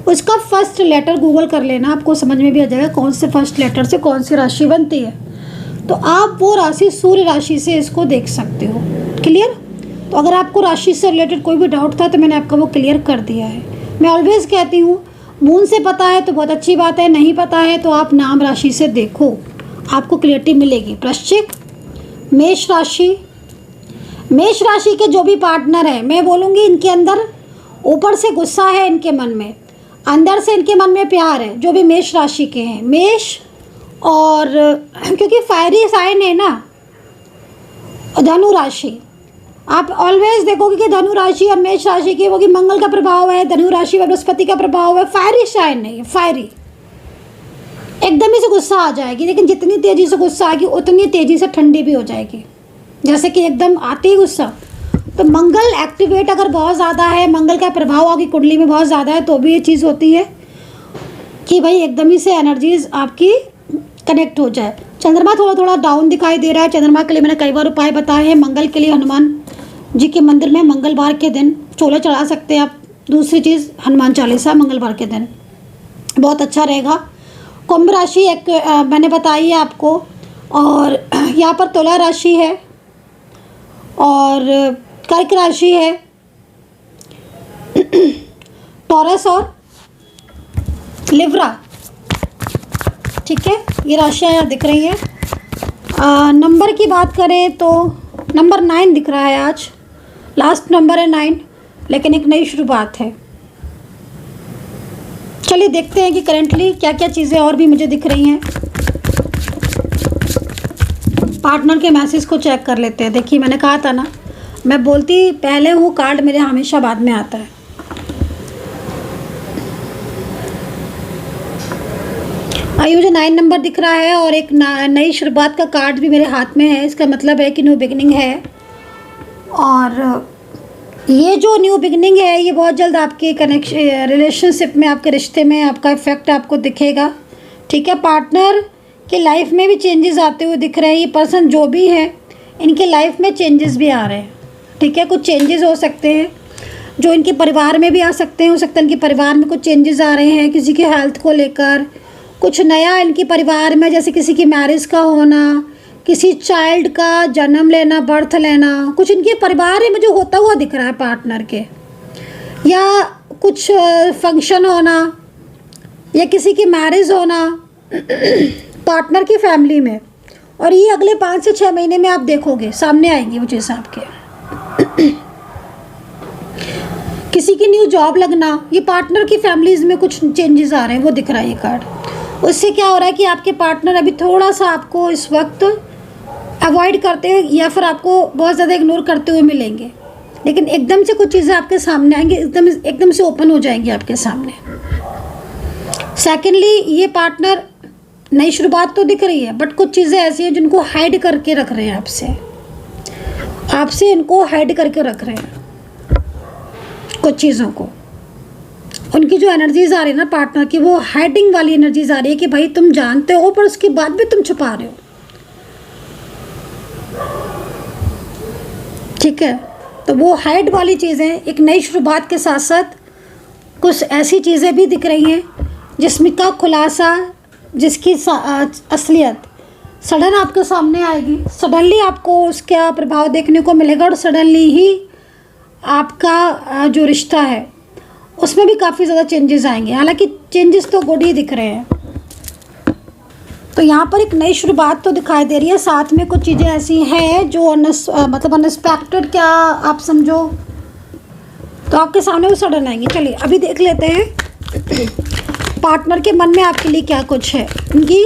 उसका फर्स्ट लेटर गूगल कर लेना, आपको समझ में भी आ जाएगा कौन से फर्स्ट लेटर से कौन सी राशि बनती है। तो आप वो राशि सूर्य राशि से इसको देख सकते हो। क्लियर? तो अगर आपको राशि से रिलेटेड कोई भी डाउट था तो मैंने आपका वो क्लियर कर दिया है। मैं ऑलवेज़ कहती हूँ मून से पता है तो बहुत अच्छी बात है, नहीं पता है तो आप नाम राशि से देखो, आपको क्लियरिटी मिलेगी। वृश्चिक, मेष राशि, मेष राशि के जो भी पार्टनर हैं मैं बोलूँगी इनके अंदर ऊपर से गुस्सा है, इनके मन में अंदर से इनके मन में प्यार है, जो भी मेष राशि के हैं। मेष और क्योंकि फायरी साइन है ना, धनु राशि, आप ऑलवेज देखोगे कि धनु राशि और मेष राशि की वो कि मंगल का प्रभाव है, धनु राशि में बृहस्पति का प्रभाव है। फायरी साइन नहीं है, फायरी एकदम ही से गुस्सा आ जाएगी, लेकिन जितनी तेज़ी से गुस्सा आएगी उतनी तेज़ी से ठंडी भी हो जाएगी, जैसे कि एकदम आती ही गुस्सा। तो मंगल एक्टिवेट अगर बहुत ज़्यादा है, मंगल का प्रभाव आपकी कुंडली में बहुत ज़्यादा है तो भी ये चीज़ होती है कि भाई एकदम ही से एनर्जीज आपकी कनेक्ट हो जाए। चंद्रमा थोड़ा थोड़ा डाउन दिखाई दे रहा है। चंद्रमा के लिए मैंने कई बार उपाय बताए हैं। मंगल के लिए हनुमान जी के मंदिर में मंगलवार के दिन चोला चढ़ा सकते हैं आप। दूसरी चीज़ हनुमान चालीसा मंगलवार के दिन बहुत अच्छा रहेगा। कुंभ राशि एक मैंने बताई है आपको, और यहाँ पर तुला राशि है और कर्क राशि है, टॉरस और लिब्रा। ठीक है, ये राशियाँ यहाँ दिख रही हैं। नंबर की बात करें तो नंबर 9 दिख रहा है, आज लास्ट नंबर है 9, लेकिन एक नई शुरुआत है। चलिए देखते हैं कि करंटली क्या क्या चीज़ें और भी मुझे दिख रही हैं। पार्टनर के मैसेज को चेक कर लेते हैं। देखिए मैंने कहा था ना, मैं बोलती पहले हूँ, कार्ड मेरे हमेशा बाद में आता है। ये मुझे 9 नंबर दिख रहा है और एक नई शुरुआत का कार्ड भी मेरे हाथ में है। इसका मतलब है कि न्यू बिगनिंग है, और ये जो न्यू बिगनिंग है ये बहुत जल्द आपके कनेक्शन रिलेशनशिप में, आपके रिश्ते में आपका इफेक्ट आपको दिखेगा। ठीक है, पार्टनर के लाइफ में भी चेंजेस आते हुए दिख रहे हैं। ये पर्सन जो भी है इनके लाइफ में चेंजेस भी आ रहे हैं। ठीक है, कुछ चेंजेस हो सकते हैं जो इनके परिवार में भी आ सकते हैं। हो सकता है इनके परिवार में कुछ चेंजेस आ रहे हैं, किसी के हेल्थ को लेकर कुछ नया इनके परिवार में, जैसे किसी की मैरिज का होना, किसी चाइल्ड का जन्म लेना, बर्थ लेना, कुछ इनके परिवार में मुझे होता हुआ दिख रहा है पार्टनर के, या कुछ फंक्शन होना, या किसी की मैरिज होना पार्टनर की फैमिली में। और ये अगले 5 से 6 महीने में आप देखोगे सामने आएंगी वो चीज़ आपके। किसी की न्यू जॉब लगना, ये पार्टनर की फैमिलीज में कुछ चेंजेस आ रहे हैं, वो दिख रहा है ये कार्ड। उससे क्या हो रहा है कि आपके पार्टनर अभी थोड़ा सा आपको इस वक्त अवॉइड करते हुए या फिर आपको बहुत ज़्यादा इग्नोर करते हुए मिलेंगे, लेकिन एकदम से कुछ चीज़ें आपके सामने आएंगी, एकदम से ओपन हो जाएंगी आपके सामने। सेकेंडली, ये पार्टनर नई शुरुआत तो दिख रही है, बट कुछ चीज़ें ऐसी हैं जिनको हाइड करके रख रहे हैं आपसे इनको हाइड करके रख रहे हैं कुछ चीज़ों को। उनकी जो एनर्जीज आ रही है ना पार्टनर की, वो हाइडिंग वाली एनर्जीज आ रही है कि भाई तुम जानते हो पर उसके बाद भी तुम छुपा रहे हो। ठीक है, तो वो हाइड वाली चीज़ें एक नई शुरुआत के साथ साथ कुछ ऐसी चीज़ें भी दिख रही हैं जिसमें का खुलासा, जिसकी असलियत सडन आपके सामने आएगी। सडनली आपको उसका प्रभाव देखने को मिलेगा और सडनली ही आपका जो रिश्ता है उसमें भी काफ़ी ज़्यादा चेंजेस आएंगे। हालांकि चेंजेस तो गुड ही दिख रहे हैं। तो यहाँ पर एक नई शुरुआत तो दिखाई दे रही है, साथ में कुछ चीज़ें ऐसी हैं जो मतलब अनएक्सपेक्टेड, क्या आप समझो, तो आपके सामने वो सडन आएंगे। चलिए अभी देख लेते हैं पार्टनर के मन में आपके लिए क्या कुछ है। उनकी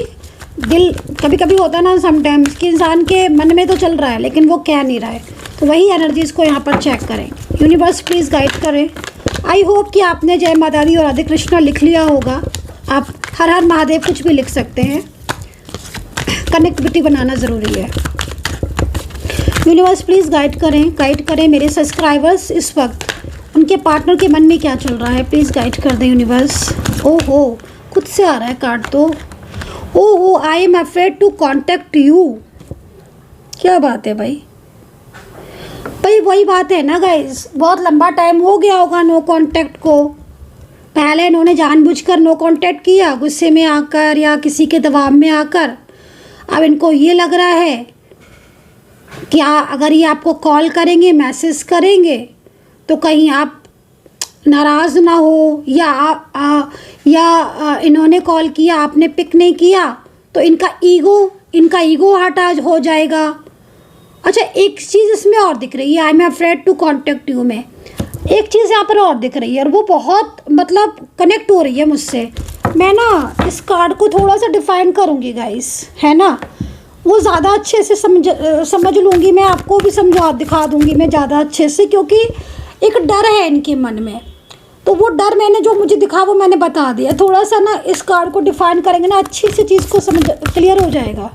दिल, कभी कभी होता है ना समटाइम्स कि इंसान के मन में तो चल रहा है लेकिन वो कह नहीं रहा है, तो वही एनर्जीज़ को यहाँ पर चेक करें। यूनिवर्स प्लीज़ गाइड करें। आई होप कि आपने जय माता दी और राधे कृष्णा लिख लिया होगा। आप हर हर महादेव कुछ भी लिख सकते हैं, कनेक्टिविटी बनाना ज़रूरी है। यूनिवर्स प्लीज़ गाइड करें मेरे सब्सक्राइबर्स इस वक्त उनके पार्टनर के मन में क्या चल रहा है, प्लीज़ गाइड कर दें यूनिवर्स। ओहो, खुद से आ रहा है कार्ड तो। ओहो, I am afraid to contact you. क्या बात है भाई वही बात है ना गाइस, बहुत लंबा टाइम हो गया होगा नो कांटेक्ट को। पहले इन्होंने जानबूझकर नो कांटेक्ट किया, गुस्से में आकर या किसी के दबाव में आकर। अब इनको ये लग रहा है कि अगर ये आपको कॉल करेंगे, मैसेज करेंगे, तो कहीं आप नाराज़ ना हो, या इन्होंने कॉल किया आपने पिक नहीं किया तो इनका ईगो हर्ट हो जाएगा। अच्छा, एक चीज़ इसमें और दिख रही है, I am afraid to contact you में एक चीज़ यहाँ पर और दिख रही है और वो बहुत मतलब कनेक्ट हो रही है मुझसे। मैं ना इस कार्ड को थोड़ा सा डिफाइन करूँगी गाइस, है ना, वो ज़्यादा अच्छे से समझ लूँगी, मैं आपको भी दिखा दूँगी मैं ज़्यादा अच्छे से, क्योंकि एक डर है इनके मन में। तो वो डर मैंने जो मुझे दिखा वो मैंने बता दिया। थोड़ा सा ना इस कार्ड को डिफाइन करेंगे ना, अच्छी सी चीज़ को क्लियर हो जाएगा।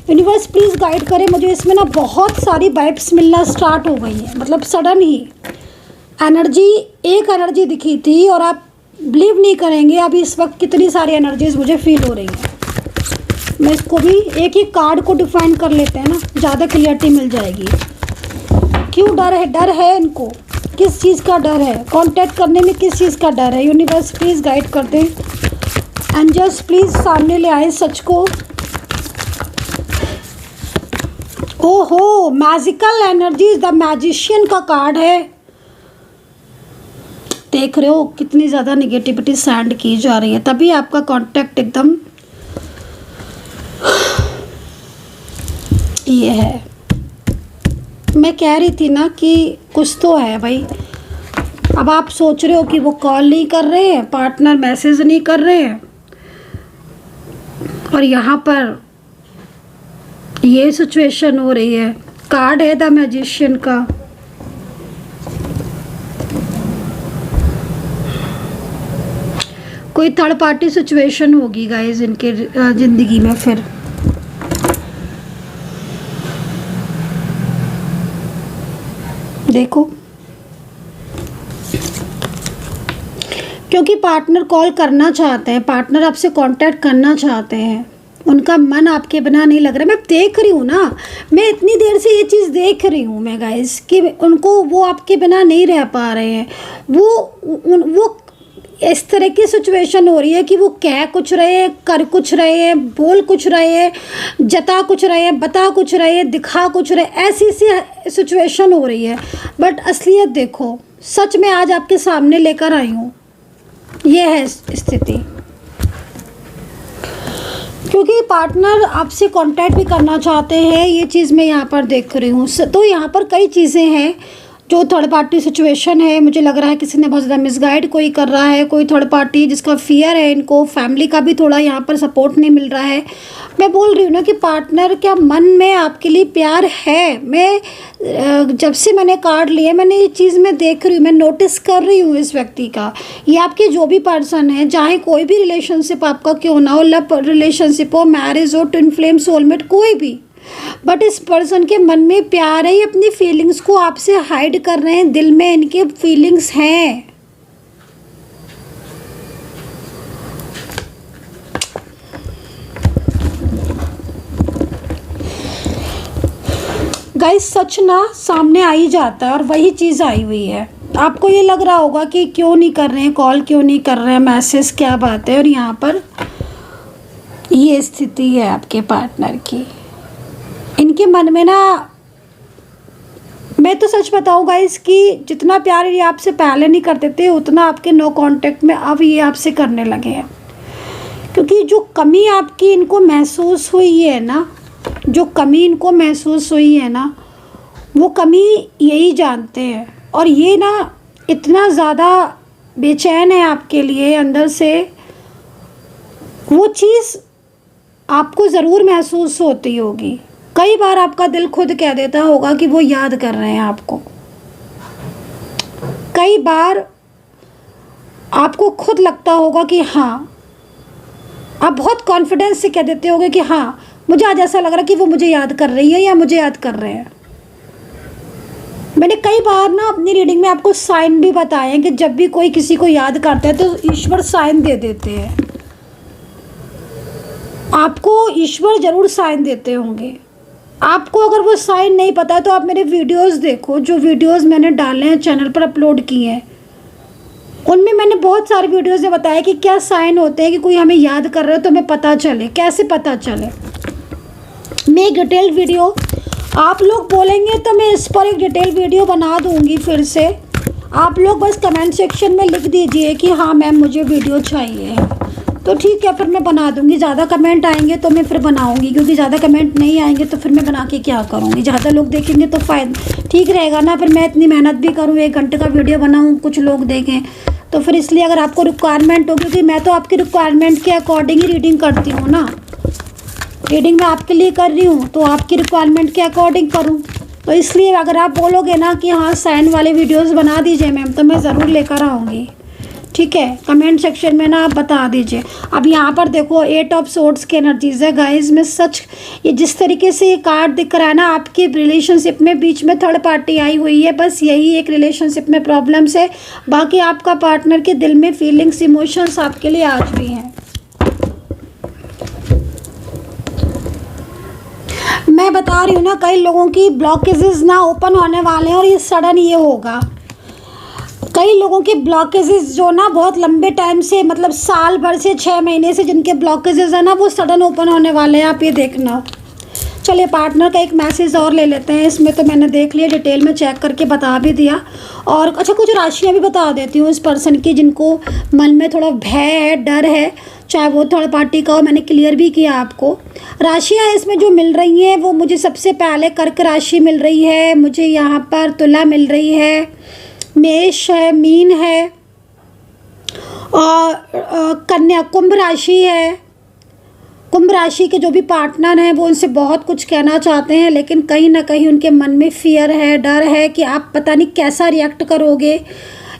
यूनिवर्स प्लीज़ गाइड करें मुझे। इसमें ना बहुत सारी वाइब्स मिलना स्टार्ट हो गई हैं, मतलब सडन ही एक एनर्जी दिखी थी और आप बिलीव नहीं करेंगे अभी इस वक्त कितनी सारी एनर्जीज मुझे फील हो रही हैं। मैं इसको भी एक ही कार्ड को डिफाइन कर लेते हैं ना, ज़्यादा क्लियरिटी मिल जाएगी। क्यों डर है इनको, किस चीज़ का डर है, कांटेक्ट करने में किस चीज़ का डर है। यूनिवर्स प्लीज़ गाइड कर दें। एंजल्स प्लीज़ सामने ले आए सच को। ओहो, मैजिकल एनर्जीज, द मैजिशियन का कार्ड है। देख रहे हो कितनी ज़्यादा निगेटिविटी सैंड की जा रही है, तभी आपका कांटेक्ट एकदम ये है। मैं कह रही थी ना कि कुछ तो है भाई। अब आप सोच रहे हो कि वो कॉल नहीं कर रहे हैं, पार्टनर मैसेज नहीं कर रहे हैं, और यहाँ पर ये सिचुएशन हो रही है। कार्ड है द मैजिशियन का। कोई थर्ड पार्टी सिचुएशन होगी गाइस इनके ज़िंदगी में। फिर देखो, क्योंकि पार्टनर कॉल करना चाहते हैं, पार्टनर आपसे कांटेक्ट करना चाहते हैं, उनका मन आपके बिना नहीं लग रहा। मैं देख रही हूँ ना, मैं इतनी देर से ये चीज़ देख रही हूँ मैं गाइस कि उनको वो आपके बिना नहीं रह पा रहे हैं। वो इस तरह की सिचुएशन हो रही है कि वो कह कुछ रहे हैं, कर कुछ रहे हैं, बोल कुछ रहे हैं, जता कुछ रहे हैं, बता कुछ रहे हैं, दिखा कुछ रहे, ऐसी सी सिचुएशन हो रही है। बट असलियत देखो, सच में आज आपके सामने लेकर आई हूँ, ये है स्थिति। क्योंकि पार्टनर आपसे कांटेक्ट भी करना चाहते हैं, ये चीज़ मैं यहाँ पर देख रही हूँ। तो यहाँ पर कई चीज़ें हैं जो थर्ड पार्टी सिचुएशन है। मुझे लग रहा है किसी ने बहुत ज़्यादा मिसगाइड कोई कर रहा है, कोई थर्ड पार्टी जिसका फियर है, इनको फैमिली का भी थोड़ा यहाँ पर सपोर्ट नहीं मिल रहा है। मैं बोल रही हूँ ना कि पार्टनर क्या मन में आपके लिए प्यार है। मैं जब से मैंने कार्ड लिए मैंने ये चीज़ मैं देख रही हूँ, मैं नोटिस कर रही हूँ इस व्यक्ति का। ये आपके जो भी पर्सन है, चाहे कोई भी रिलेशनशिप आपका क्यों ना हो, लव रिलेशनशिप हो, मैरिज हो, ट्विन फ्लेम, सोलमेट, कोई भी, बट इस पर्सन के मन में प्यार है। ये अपनी फीलिंग्स को आपसे हाइड कर रहे हैं, दिल में इनके फीलिंग्स हैं। गाइस सच ना सामने आ ही जाता है और वही चीज़ आई हुई है। आपको ये लग रहा होगा कि क्यों नहीं कर रहे हैं कॉल, क्यों नहीं कर रहे हैं मैसेज, क्या बात है। और यहाँ पर ये स्थिति है आपके पार्टनर की। इनके मन में ना, मैं तो सच बताऊँ गाइस कि जितना प्यार ये आपसे पहले नहीं करते थे उतना आपके नो कांटेक्ट में अब ये आपसे करने लगे हैं। क्योंकि जो कमी आपकी इनको महसूस हुई है ना, जो कमी इनको महसूस हुई है ना, वो कमी यही जानते हैं। और ये ना इतना ज़्यादा बेचैन है आपके लिए अंदर से, वो चीज़ आपको ज़रूर महसूस होती होगी। कई बार आपका दिल खुद कह देता होगा कि वो याद कर रहे हैं आपको। कई बार आपको खुद लगता होगा कि हाँ, आप बहुत कॉन्फिडेंस से कह देते होगे कि हाँ, मुझे आज ऐसा लग रहा है कि वो मुझे याद कर रही है या मुझे याद कर रहे हैं। मैंने कई बार ना अपनी रीडिंग में आपको साइन भी बताए हैं कि जब भी कोई किसी को याद करता है तो ईश्वर साइन दे देते हैं। आपको ईश्वर ज़रूर साइन देते होंगे। आपको अगर वो साइन नहीं पता तो आप मेरे वीडियोस देखो, जो वीडियोस मैंने डाले हैं चैनल पर, अपलोड किए हैं, उनमें मैंने बहुत सारे वीडियोस में बताया कि क्या साइन होते हैं कि कोई हमें याद कर रहा है तो हमें पता चले, कैसे पता चले। मैं एक डिटेल वीडियो, आप लोग बोलेंगे तो मैं इस पर एक डिटेल वीडियो बना दूंगी फिर से। आप लोग बस कमेंट सेक्शन में लिख दीजिए कि हाँ मैम मुझे वीडियो चाहिए, तो ठीक है, फिर मैं बना दूंगी। ज़्यादा कमेंट आएंगे तो मैं फिर बनाऊंगी, क्योंकि ज़्यादा कमेंट नहीं आएंगे तो फिर मैं बना के क्या करूँगी। ज़्यादा लोग देखेंगे तो फ़ायदा ठीक रहेगा ना। फिर मैं इतनी मेहनत भी करूँ, 1 घंटे का वीडियो बनाऊँ, कुछ लोग देखें, तो फिर इसलिए अगर आपको रिक्वायरमेंट हो, क्योंकि मैं तो आपकी रिक्वायरमेंट के अकॉर्डिंग ही रीडिंग करती हूँ ना, रीडिंग मैं आपके लिए कर रही हूँ तो आपकी रिक्वायरमेंट के अकॉर्डिंग करूँ। तो इसलिए अगर आप बोलोगे ना कि हाँ साइन वाले वीडियोस बना दीजिए मैम, तो मैं ज़रूर लेकर आऊँगी। ठीक है, कमेंट सेक्शन में ना आप बता दीजिए। अब यहाँ पर देखो 8 ऑफ सोर्ड्स की एनर्जीज है गाइस। मैं सच, ये जिस तरीके से ये कार्ड दिख रहा है ना, आपके रिलेशनशिप में बीच में थर्ड पार्टी आई हुई है। बस यही एक रिलेशनशिप में प्रॉब्लम्स है, बाकी आपका पार्टनर के दिल में फीलिंग्स, इमोशंस आपके लिए आज भी हैं। मैं बता रही हूँ ना, कई लोगों की ब्लॉकेजेस ना ओपन होने वाले हैं और ये सडन ये होगा। कई लोगों के ब्लॉकेजेस जो ना बहुत लंबे टाइम से, मतलब साल भर से 6 महीने से जिनके ब्लॉकेजेस है ना, वो सडन ओपन होने वाले हैं, आप ये देखना। चलिए पार्टनर का एक मैसेज और ले लेते हैं। इसमें तो मैंने देख लिया, डिटेल में चेक करके बता भी दिया। और अच्छा, कुछ राशियाँ भी बता देती हूँ इस पर्सन की जिनको मन में थोड़ा भय है, डर है, चाहे वो थर्ड पार्टी का हो। मैंने क्लियर भी किया आपको। राशियाँ इसमें जो मिल रही हैं वो मुझे सबसे पहले कर्क राशि मिल रही है, मुझे यहाँ पर तुला मिल रही है, मेष है, मीन है, और कन्या, कुंभ राशि है। कुंभ राशि के जो भी पार्टनर हैं वो उनसे बहुत कुछ कहना चाहते हैं, लेकिन कहीं ना कहीं उनके मन में फियर है, डर है कि आप पता नहीं कैसा रिएक्ट करोगे,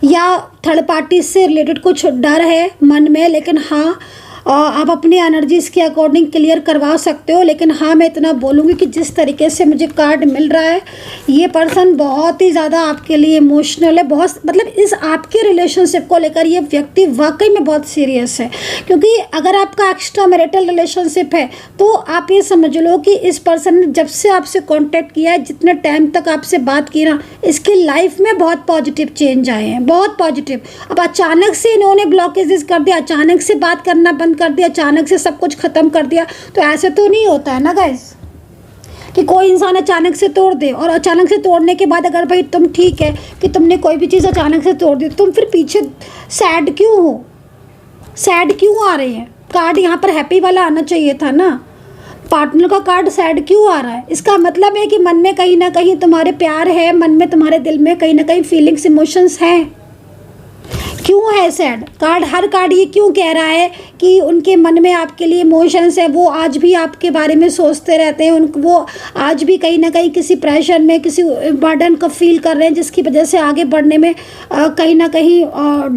या थर्ड पार्टी से रिलेटेड कुछ डर है मन में। लेकिन हाँ, आप अपनी एनर्जीज़ के अकॉर्डिंग क्लियर करवा सकते हो। लेकिन हाँ, मैं इतना बोलूँगी कि जिस तरीके से मुझे कार्ड मिल रहा है, ये पर्सन बहुत ही ज़्यादा आपके लिए इमोशनल है। बहुत, मतलब इस आपके रिलेशनशिप को लेकर ये व्यक्ति वाकई में बहुत सीरियस है। क्योंकि अगर आपका एक्स्ट्रा मैरिटल रिलेशनशिप है तो आप ये समझ लो कि इस पर्सन ने जब से आपसे कॉन्टैक्ट किया है, जितने टाइम तक आपसे बात की ना, इसकी लाइफ में बहुत पॉजिटिव चेंज आए हैं, बहुत पॉजिटिव। अब अचानक से इन्होंने ब्लॉकेजेस कर दिया, अचानक से बात करना बंद कर दिया, अचानक से सब कुछ ख़त्म कर दिया, तो ऐसे तो नहीं होता है ना गाइस कि कोई इंसान अचानक से तोड़ दे। और अचानक से तोड़ने के बाद अगर भाई तुम ठीक है कि तुमने कोई भी चीज़ अचानक से तोड़ दी, तुम फिर पीछे सैड क्यों हो, सैड क्यों आ रहे हैं? कार्ड यहाँ पर हैप्पी वाला आना चाहिए था ना। पार्टनर का कार्ड सैड क्यों आ रहा है? इसका मतलब है कि मन में कहीं ना कहीं तुम्हारे प्यार है, मन में तुम्हारे दिल में कहीं ना कहीं फीलिंग्स इमोशंस हैं। क्यों है सैड कार्ड? हर कार्ड ये क्यों कह रहा है कि उनके मन में आपके लिए इमोशंस है, वो आज भी आपके बारे में सोचते रहते हैं, वो आज भी कहीं ना कहीं किसी प्रेशर में, किसी बर्डन को फील कर रहे हैं, जिसकी वजह से आगे बढ़ने में कहीं ना कहीं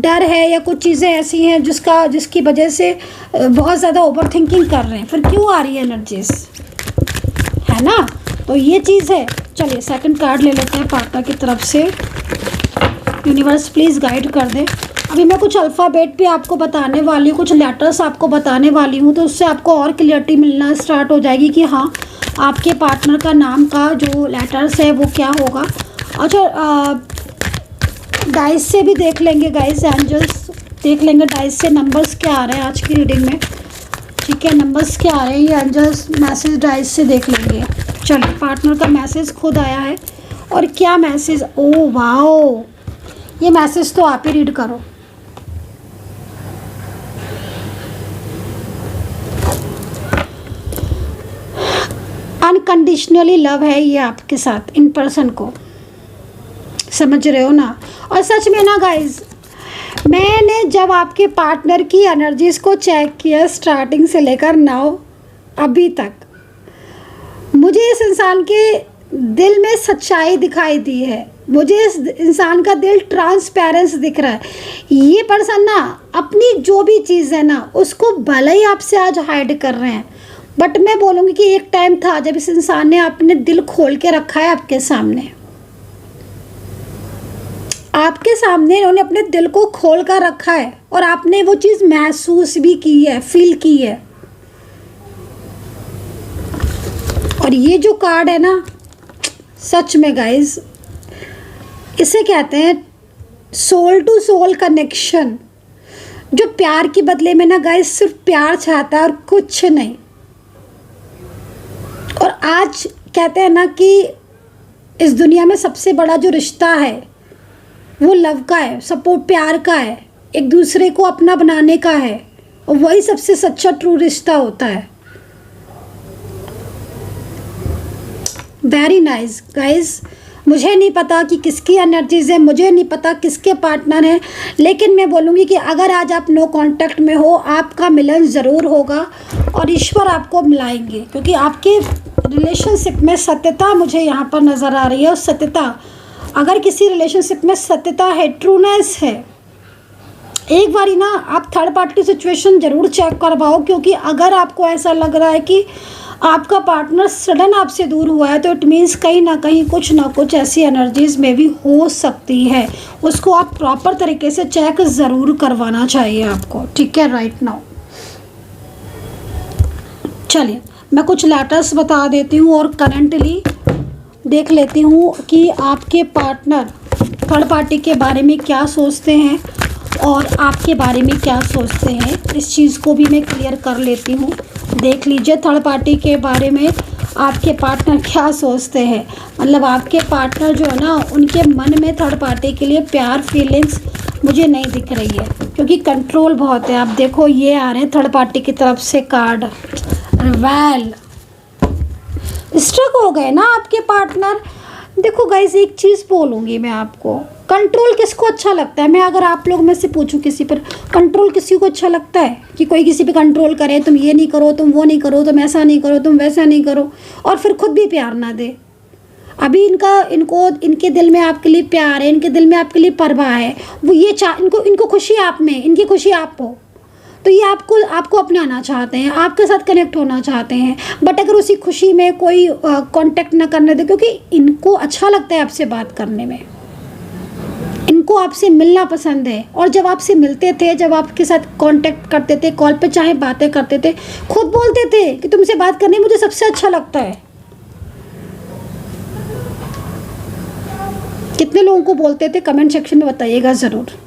डर है या कुछ चीज़ें ऐसी हैं जिसकी वजह से बहुत ज़्यादा ओवर थिंकिंग कर रहे हैं। फिर क्यों आ रही है एनर्जीज, है ना? तो ये चीज़ है। चलिए सेकंड कार्ड ले लेते हैं पार्टनर की तरफ से। यूनिवर्स प्लीज़ गाइड कर दे। अभी मैं कुछ अल्फ़ाबेट भी आपको बताने वाली हूँ, कुछ लेटर्स आपको बताने वाली हूँ, तो उससे आपको और क्लियरिटी मिलना स्टार्ट हो जाएगी कि हाँ आपके पार्टनर का नाम का जो लेटर्स है वो क्या होगा। अच्छा डाइस से भी देख लेंगे गाइस, एंजल्स देख लेंगे डाइस से नंबर्स क्या आ रहे हैं आज की रीडिंग में। ठीक है, नंबर्स क्या आ रहे हैं ये एंजल्स मैसेज डाइस से देख लेंगे। चलिए पार्टनर का मैसेज खुद आया है और क्या मैसेज, ओ वाओ, ये मैसेज तो आप ही रीड करो। अनकंडीशनली लव है ये आपके साथ, इन पर्सन को, समझ रहे हो ना? और सच में ना गाइज, मैंने जब आपके पार्टनर की एनर्जीज को चेक किया स्टार्टिंग से लेकर नाउ अभी तक, मुझे इस इंसान के दिल में सच्चाई दिखाई दी है। मुझे इस इंसान का दिल ट्रांसपेरेंस दिख रहा है। ये पर्सन ना अपनी जो भी चीज़ है ना उसको भले ही आपसे आज हाइड कर रहे हैं, बट मैं बोलूँगी कि एक टाइम था जब इस इंसान ने अपने दिल खोल के रखा है आपके सामने। आपके सामने इन्होंने अपने दिल को खोल कर रखा है और आपने वो चीज़ महसूस भी की है, फील की है। और ये जो कार्ड है ना, सच में गाइज, इसे कहते हैं सोल टू सोल कनेक्शन, जो प्यार के बदले में ना गाइज सिर्फ प्यार चाहता है और कुछ नहीं। और आज कहते हैं ना कि इस दुनिया में सबसे बड़ा जो रिश्ता है वो लव का है, सपोर्ट प्यार का है, एक दूसरे को अपना बनाने का है, और वही सबसे सच्चा ट्रू रिश्ता होता है। Very nice guys. मुझे नहीं पता कि किसकी एनर्जीज है, मुझे नहीं पता किसके पार्टनर हैं, लेकिन मैं बोलूँगी कि अगर आज आप नो कांटेक्ट में हो, आपका मिलन ज़रूर होगा और ईश्वर आपको मिलाएंगे, क्योंकि आपके रिलेशनशिप में सत्यता मुझे यहाँ पर नज़र आ रही है। और सत्यता, अगर किसी रिलेशनशिप में सत्यता है, ट्रूनेस है, एक बारी ना आप थर्ड पार्टी सिचुएशन ज़रूर चेक करवाओ, क्योंकि अगर आपको ऐसा लग रहा है कि आपका पार्टनर सडन आपसे दूर हुआ है, तो इट मीन्स कहीं ना कहीं कुछ ना कुछ ऐसी एनर्जीज में भी हो सकती है। उसको आप प्रॉपर तरीके से चेक ज़रूर करवाना चाहिए आपको, ठीक है, राइट नाउ। चलिए मैं कुछ लेटर्स बता देती हूँ और करंटली देख लेती हूँ कि आपके पार्टनर थर्ड पार्टी के बारे में क्या सोचते हैं और आपके बारे में क्या सोचते हैं। इस चीज़ को भी मैं क्लियर कर लेती हूँ। देख लीजिए थर्ड पार्टी के बारे में आपके पार्टनर क्या सोचते हैं। मतलब आपके पार्टनर जो है ना, उनके मन में थर्ड पार्टी के लिए प्यार फीलिंग्स मुझे नहीं दिख रही है, क्योंकि कंट्रोल बहुत है। आप देखो ये आ रहे हैं थर्ड पार्टी की तरफ से कार्ड, वेल स्ट्रक हो गए ना आपके पार्टनर। देखो गाइस, एक चीज़ बोलूँगी मैं आपको, कंट्रोल किसको अच्छा लगता है? मैं अगर आप लोग में से पूछूं किसी पर, कंट्रोल किसी को अच्छा लगता है कि कोई किसी पे कंट्रोल करे, तुम ये नहीं करो, तुम वो नहीं करो, तुम ऐसा नहीं करो, तुम वैसा नहीं करो, और फिर खुद भी प्यार ना दे। अभी इनके दिल में आपके लिए प्यार है, इनके दिल में आपके लिए परवाह है, वो ये इनको खुशी आप में, इनकी खुशी आप हो, तो ये आपको अपनाना चाहते हैं, आपके साथ कनेक्ट होना चाहते हैं। बट अगर उसी खुशी में कोई कांटेक्ट ना करने दे, क्योंकि इनको अच्छा लगता है आपसे बात करने में, इनको आपसे मिलना पसंद है। और जब आपसे मिलते थे, जब आपके साथ कांटेक्ट करते थे, कॉल पे चाहे बातें करते थे, खुद बोलते थे कि तुमसे बात करने मुझे सबसे अच्छा लगता है। कितने लोगों को बोलते थे कमेंट सेक्शन में बताइएगा ज़रूर।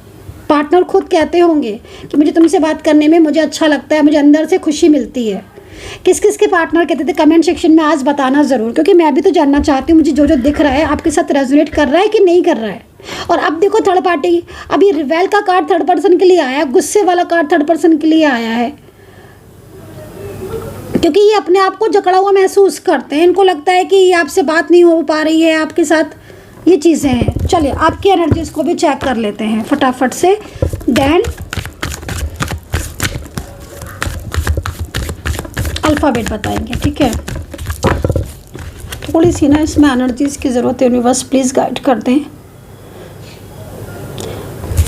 पार्टनर खुद कहते होंगे कि मुझे तुमसे बात करने में मुझे अच्छा लगता है, मुझे अंदर से खुशी मिलती है। किस किस के पार्टनर कहते थे कमेंट सेक्शन में आज बताना ज़रूर, क्योंकि मैं भी तो जानना चाहती हूँ मुझे जो जो दिख रहा है आपके साथ रेजोनेट कर रहा है कि नहीं कर रहा है। और अब देखो थर्ड पार्टी, अभी रिवेल का कार्ड थर्ड पर्सन के लिए आया, गुस्से वाला कार्ड थर्ड पर्सन के लिए आया है। क्योंकि ये अपने आप को जकड़ा हुआ महसूस करते हैं, इनको लगता है कि ये आपसे बात नहीं हो पा रही है आपके साथ, ये चीज़ें हैं। चलिए आपकी एनर्जीज को भी चेक कर लेते हैं फटाफट से। देन अल्फ़ाबेट बताएंगे, ठीक है। थोड़ी सी ना इसमें एनर्जीज की ज़रूरत है, यूनिवर्स प्लीज़ गाइड कर दें।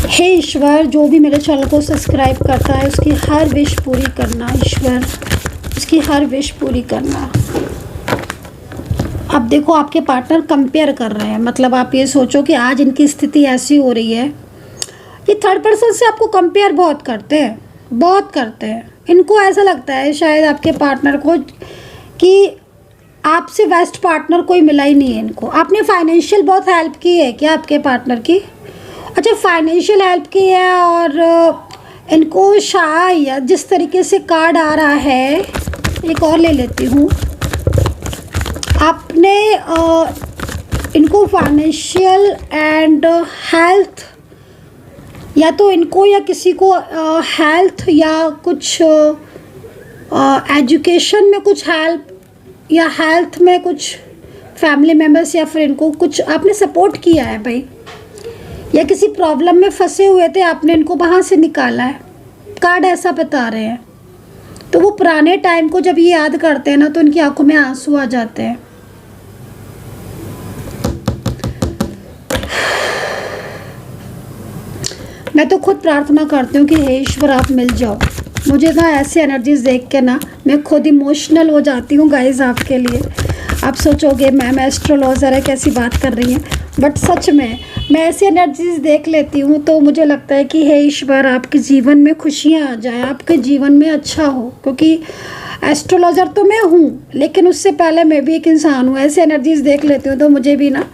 हे ईश्वर, जो भी मेरे चैनल को सब्सक्राइब करता है उसकी हर विश पूरी करना ईश्वर, उसकी हर विश पूरी करना। अब देखो आपके पार्टनर कंपेयर कर रहे हैं, मतलब आप ये सोचो कि आज इनकी स्थिति ऐसी हो रही है, ये थर्ड पर्सन से आपको कंपेयर बहुत करते हैं, बहुत करते हैं। इनको ऐसा लगता है शायद आपके पार्टनर को कि आपसे बेस्ट पार्टनर कोई मिला ही नहीं है इनको। आपने फाइनेंशियल बहुत हेल्प की है क्या आपके पार्टनर की? अच्छा, फाइनेंशियल हेल्प की है। और इनको शायद जिस तरीके से कार्ड आ रहा है, एक और ले लेती हूँ, आपने इनको फाइनेंशियल एंड हेल्थ, या तो इनको या किसी को हेल्थ या कुछ एजुकेशन में कुछ हेल्प, या हेल्थ में कुछ फैमिली मेम्बर्स, या फिर इनको कुछ आपने सपोर्ट किया है भाई, या किसी प्रॉब्लम में फंसे हुए थे आपने इनको वहाँ से निकाला है। कार्ड ऐसा बता रहे हैं। तो वो पुराने टाइम को जब ये याद करते हैं ना, तो उनकी आंखों में आंसू आ जाते हैं। मैं तो खुद प्रार्थना करती हूँ कि हे ईश्वर आप मिल जाओ। मुझे ना ऐसी एनर्जीज देख के ना मैं खुद इमोशनल हो जाती हूँ गाइस आपके लिए। आप सोचोगे मैम एस्ट्रोलॉजर है, कैसी बात कर रही हैं, बट सच में मैं ऐसी एनर्जीज देख लेती हूँ तो मुझे लगता है कि हे ईश्वर आपके जीवन में खुशियाँ आ जाए, आपके जीवन में अच्छा हो। क्योंकि एस्ट्रोलॉजर तो मैं हूँ, लेकिन उससे पहले मैं भी एक इंसान हूँ। ऐसी एनर्जीज देख लेती हूँ तो मुझे भी ना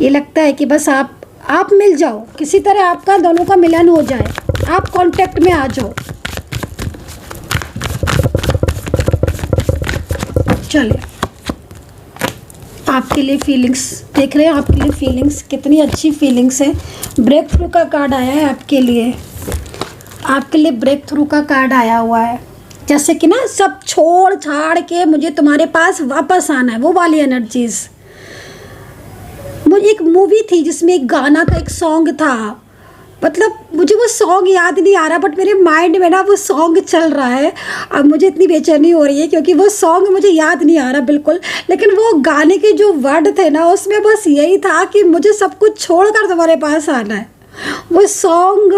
ये लगता है कि बस आप मिल जाओ, किसी तरह आपका दोनों का मिलन हो जाए, आप कांटेक्ट में आ जाओ। चलिए आपके लिए फीलिंग्स देख रहे हैं, आपके लिए फीलिंग्स कितनी अच्छी फीलिंग्स है। ब्रेक थ्रू का कार्ड आया है आपके लिए, आपके लिए ब्रेक थ्रू का कार्ड आया हुआ है। जैसे कि ना सब छोड़ छाड़ के मुझे तुम्हारे पास वापस आना है, वो वाली एनर्जीज। मुझे एक मूवी थी जिसमें एक गाना था, एक सॉन्ग था, मतलब मुझे वो सॉन्ग याद नहीं आ रहा, बट मेरे माइंड में ना वो सॉन्ग चल रहा है। अब मुझे इतनी बेचैनी हो रही है क्योंकि वो सॉन्ग मुझे याद नहीं आ रहा बिल्कुल, लेकिन वो गाने के जो वर्ड थे ना उसमें बस यही था कि मुझे सब कुछ छोड़कर तुम्हारे पास आना है। वो सॉन्ग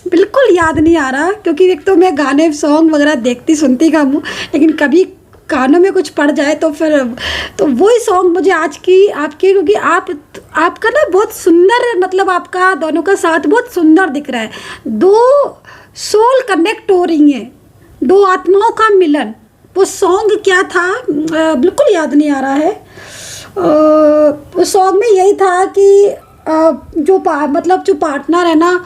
बिल्कुल याद नहीं आ रहा, क्योंकि एक तो मैं गाने सॉन्ग वगैरह देखती सुनती कम हूँ, लेकिन कभी कानों में कुछ पड़ जाए तो फिर तो वही सॉन्ग मुझे आज की आपके, क्योंकि आपका ना बहुत सुंदर, मतलब आपका दोनों का साथ बहुत सुंदर दिख रहा है। दो सोल कनेक्ट हो रही हैं, दो आत्माओं का मिलन। वो सॉन्ग क्या था बिल्कुल याद नहीं आ रहा है। उस सॉन्ग में यही था कि जो पार्टनर है ना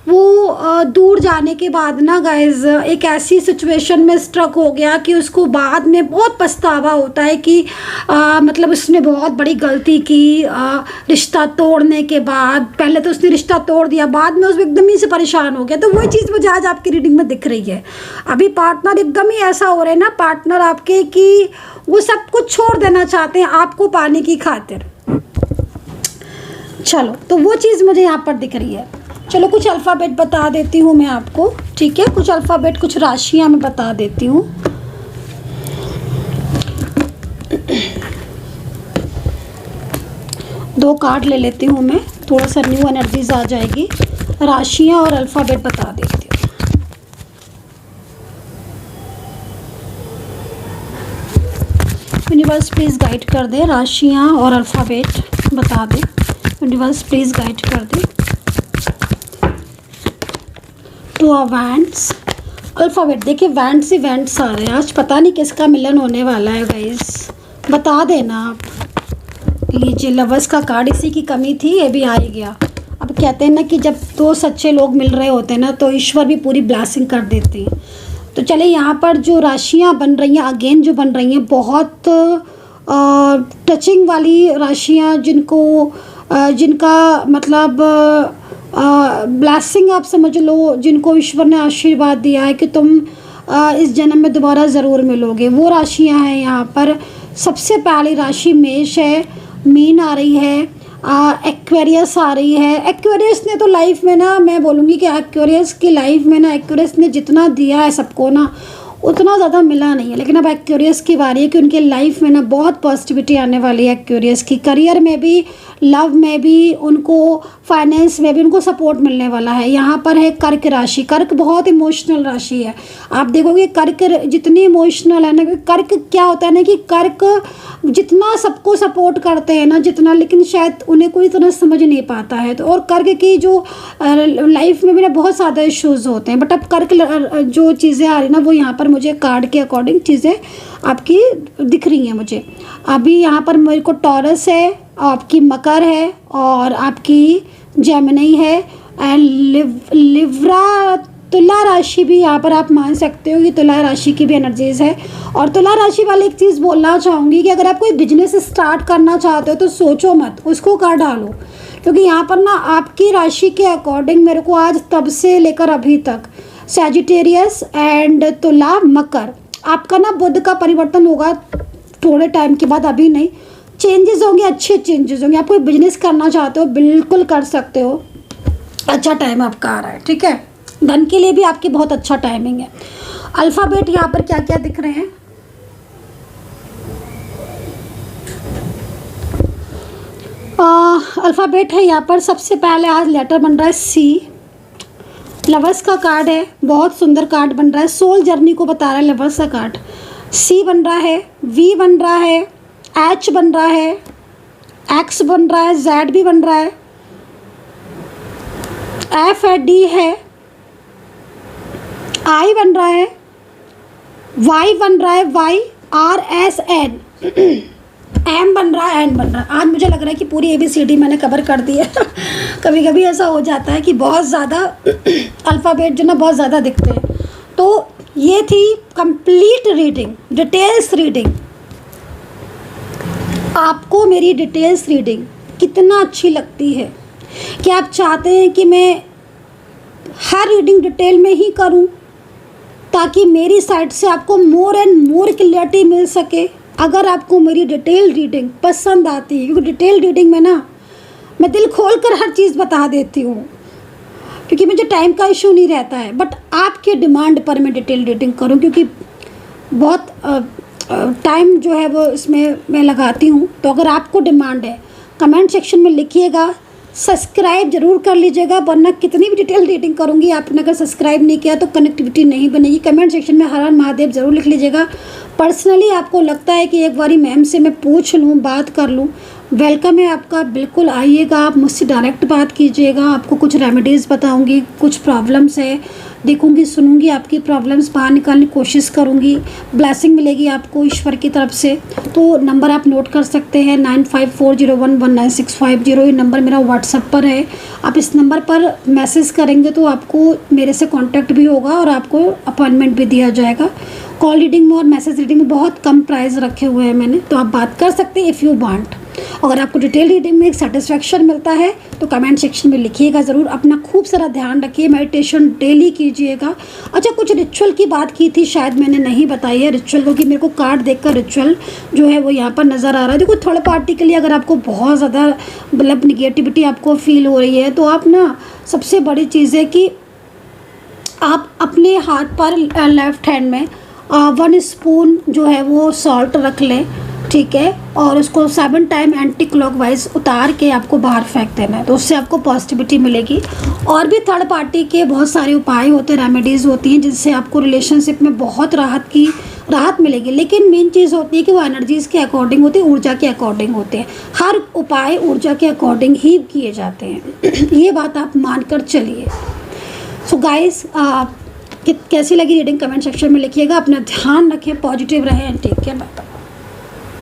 वो दूर जाने के बाद ना गाइज एक ऐसी सिचुएशन में स्ट्रक हो गया कि उसको बाद में बहुत पछतावा होता है कि मतलब उसने बहुत बड़ी गलती की। रिश्ता तोड़ने के बाद, पहले तो उसने रिश्ता तोड़ दिया, बाद में उसमें एकदम ही से परेशान हो गया। तो वही चीज़ मुझे आज आपकी रीडिंग में दिख रही है। अभी पार्टनर एकदम ही ऐसा हो रहा है ना, पार्टनर आपके, कि वो सब कुछ छोड़ देना चाहते हैं आपको पाने की खातिर। चलो, तो वो चीज़ मुझे यहाँ पर दिख रही है। चलो कुछ अल्फ़ाबेट बता देती हूँ मैं आपको, ठीक है। कुछ अल्फ़ाबेट, कुछ राशियाँ मैं बता देती हूँ। दो कार्ड ले लेती हूँ मैं, थोड़ा सा न्यू एनर्जीज आ जाएगी। राशियाँ और अल्फ़ाबेट बता देती हूँ। यूनिवर्स प्लीज़ गाइड कर दे, राशियाँ और अल्फ़ाबेट बता दे। यूनिवर्स प्लीज़ गाइड कर दे। टू वैंड्स, अल्फ़ाबेट देखिए, वैंड्स ही वैंड्स आ रहे हैं। आज पता नहीं किसका मिलन होने वाला है गाइस, बता देना आप। लीजिए, लवर्स का कार्ड, इसी की कमी थी, ये भी आ ही गया। अब कहते हैं ना कि जब दो सच्चे लोग मिल रहे होते हैं ना तो ईश्वर भी पूरी ब्लेसिंग कर देते हैं। तो चले, यहाँ पर जो राशियाँ बन रही हैं, अगेन जो बन रही हैं, बहुत टचिंग वाली राशियाँ, जिनका मतलब ब्लेसिंग आप समझ लो, जिनको ईश्वर ने आशीर्वाद दिया है कि तुम इस जन्म में दोबारा ज़रूर मिलोगे। वो राशियां हैं यहाँ पर। सबसे पहली राशि मेष है, मीन आ रही है, एक्वेरियस आ रही है। एक्वेरियस ने तो लाइफ में ना, मैं बोलूँगी कि एक्वेरियस की लाइफ में ना, एक्वेरियस ने जितना दिया है सबको ना, उतना ज़्यादा मिला नहीं है। लेकिन अब एक्वेरियस की बारी है कि उनके लाइफ में ना बहुत पॉजिटिविटी आने वाली है। एक्वेरियस की करियर में भी, लव में भी, उनको फाइनेंस में भी उनको सपोर्ट मिलने वाला है। यहाँ पर है कर्क राशि। कर्क बहुत इमोशनल राशि है। आप देखोगे कर्क जितनी इमोशनल है ना, कर्क क्या होता है ना कि कर्क जितना सबको सपोर्ट करते हैं ना, जितना, लेकिन शायद उन्हें कोई इतना समझ नहीं पाता है। तो और कर्क की जो लाइफ में भी ना बहुत ज़्यादा इश्यूज़ होते हैं। बट अब कर्क जो चीज़ें आ रही ना, वो यहाँ पर मुझे कार्ड के अकॉर्डिंग चीज़ें आपकी दिख रही हैं मुझे। अभी यहाँ पर मेरे को टॉरस है, आपकी मकर है, और आपकी जेमिनी है, एंड लिब्रा, तुला राशि भी यहाँ पर आप मान सकते हो कि तुला राशि की भी एनर्जीज है। और तुला राशि वाले एक चीज़ बोलना चाहूँगी कि अगर आप कोई बिजनेस स्टार्ट करना चाहते हो तो सोचो मत, उसको कर डालो। क्योंकि यहाँ पर ना आपकी राशि के अकॉर्डिंग मेरे को आज तब से लेकर अभी तक सैजिटेरियस एंड तुला मकर, आपका ना बुध का परिवर्तन होगा थोड़े टाइम के बाद, अभी नहीं। चेंजेस होंगे, अच्छे चेंजेस होंगे। आप कोई बिजनेस करना चाहते हो बिल्कुल कर सकते हो। अच्छा टाइम आपका आ रहा है, ठीक है। धन के लिए भी आपकी बहुत अच्छा टाइमिंग है। अल्फ़ाबेट यहाँ पर क्या क्या दिख रहे हैं? अल्फ़ाबेट है यहाँ पर। सबसे पहले आज लेटर बन रहा है सी। लवर्स का कार्ड है, बहुत सुंदर कार्ड बन रहा है। सोल जर्नी को बता रहा है लवर्स का कार्ड। सी बन रहा है, वी बन रहा है, एच बन रहा है, एक्स बन रहा है, जेड भी बन रहा है, एफ है, डी है, आई बन रहा है, वाई बन रहा है, Y, R, S, N, M बन रहा है, एन बन रहा है। आज मुझे लग रहा है कि पूरी ABCD मैंने कवर कर दी है। कभी कभी ऐसा हो जाता है कि बहुत ज़्यादा अल्फ़ाबेट जो ना बहुत ज़्यादा दिखते हैं। तो ये थी कंप्लीट रीडिंग, डिटेल्स रीडिंग। आपको मेरी डिटेल्स रीडिंग कितना अच्छी लगती है कि आप चाहते हैं कि मैं हर रीडिंग डिटेल में ही करूं, ताकि मेरी साइड से आपको मोर एंड मोर क्लियरिटी मिल सके। अगर आपको मेरी डिटेल रीडिंग पसंद आती है, क्योंकि डिटेल रीडिंग में ना मैं दिल खोल कर हर चीज़ बता देती हूँ, क्योंकि मुझे टाइम का इशू नहीं रहता है। बट आपके डिमांड पर मैं डिटेल रीडिंग करूँ, क्योंकि बहुत टाइम जो है वो इसमें मैं लगाती हूँ। तो अगर आपको डिमांड है कमेंट सेक्शन में लिखिएगा, सब्सक्राइब जरूर कर लीजिएगा, वरना कितनी भी डिटेल रीडिंग करूँगी आपने अगर सब्सक्राइब नहीं किया तो कनेक्टिविटी नहीं बनेगी। कमेंट सेक्शन में हर हर महादेव ज़रूर लिख लीजिएगा। पर्सनली आपको लगता है कि एक बारी मैम से मैं पूछ लूँ, बात कर लूँ, वेलकम है आपका। बिल्कुल आइएगा, आप मुझसे डायरेक्ट बात कीजिएगा। आपको कुछ रेमेडीज़ बताऊँगी, कुछ प्रॉब्लम्स है देखूँगी, सुनूँगी, आपकी प्रॉब्लम्स बाहर निकालने की कोशिश करूँगी। ब्लेसिंग मिलेगी आपको ईश्वर की तरफ से। तो नंबर आप नोट कर सकते हैं 9540119650। ये नंबर मेरा व्हाट्सएप पर है। आप इस नंबर पर मैसेज करेंगे तो आपको मेरे से कांटेक्ट भी होगा और आपको अपॉइंटमेंट भी दिया जाएगा। कॉल रीडिंग में और मैसेज रीडिंग में बहुत कम प्राइस रखे हुए हैं मैंने, तो आप बात कर सकते हैं इफ़ यू वांट। अगर आपको डिटेल रीडिंग में एक सेटिस्फेक्शन मिलता है तो कमेंट सेक्शन में लिखिएगा ज़रूर। अपना खूब सारा ध्यान रखिए, मेडिटेशन डेली कीजिएगा। अच्छा, कुछ रिचुअल की बात की थी, शायद मैंने नहीं बताई है रिचुअल, क्योंकि मेरे को कार्ड देखकर रिचुअल जो है वो यहाँ पर नज़र आ रहा है। देखो, थर्ड पार्टी के लिए अगर आपको बहुत ज़्यादा मतलब निगेटिविटी आपको फील हो रही है तो आप ना, सबसे बड़ी चीज़ है कि आप अपने हाथ पर लेफ्ट हैंड में 1 स्पून जो है वो सॉल्ट रख लें, ठीक है, और उसको 7 टाइम एंटी क्लॉकवाइज उतार के आपको बाहर फेंक देना है। तो उससे आपको पॉजिटिविटी मिलेगी। और भी थर्ड पार्टी के बहुत सारे उपाय होते हैं, रेमेडीज़ होती हैं, जिससे आपको रिलेशनशिप में बहुत राहत मिलेगी। लेकिन मेन चीज़ होती है कि वो एनर्जीज़ के अकॉर्डिंग होती है, ऊर्जा के अकॉर्डिंग होते हैं। हर उपाय ऊर्जा के अकॉर्डिंग ही किए जाते हैं। ये बात आप मानकर चलिए। सो गाइस, कैसी लगी रीडिंग कमेंट सेक्शन में लिखिएगा। अपना ध्यान रखें, पॉजिटिव रहें, टेक केयर, बाय बाय।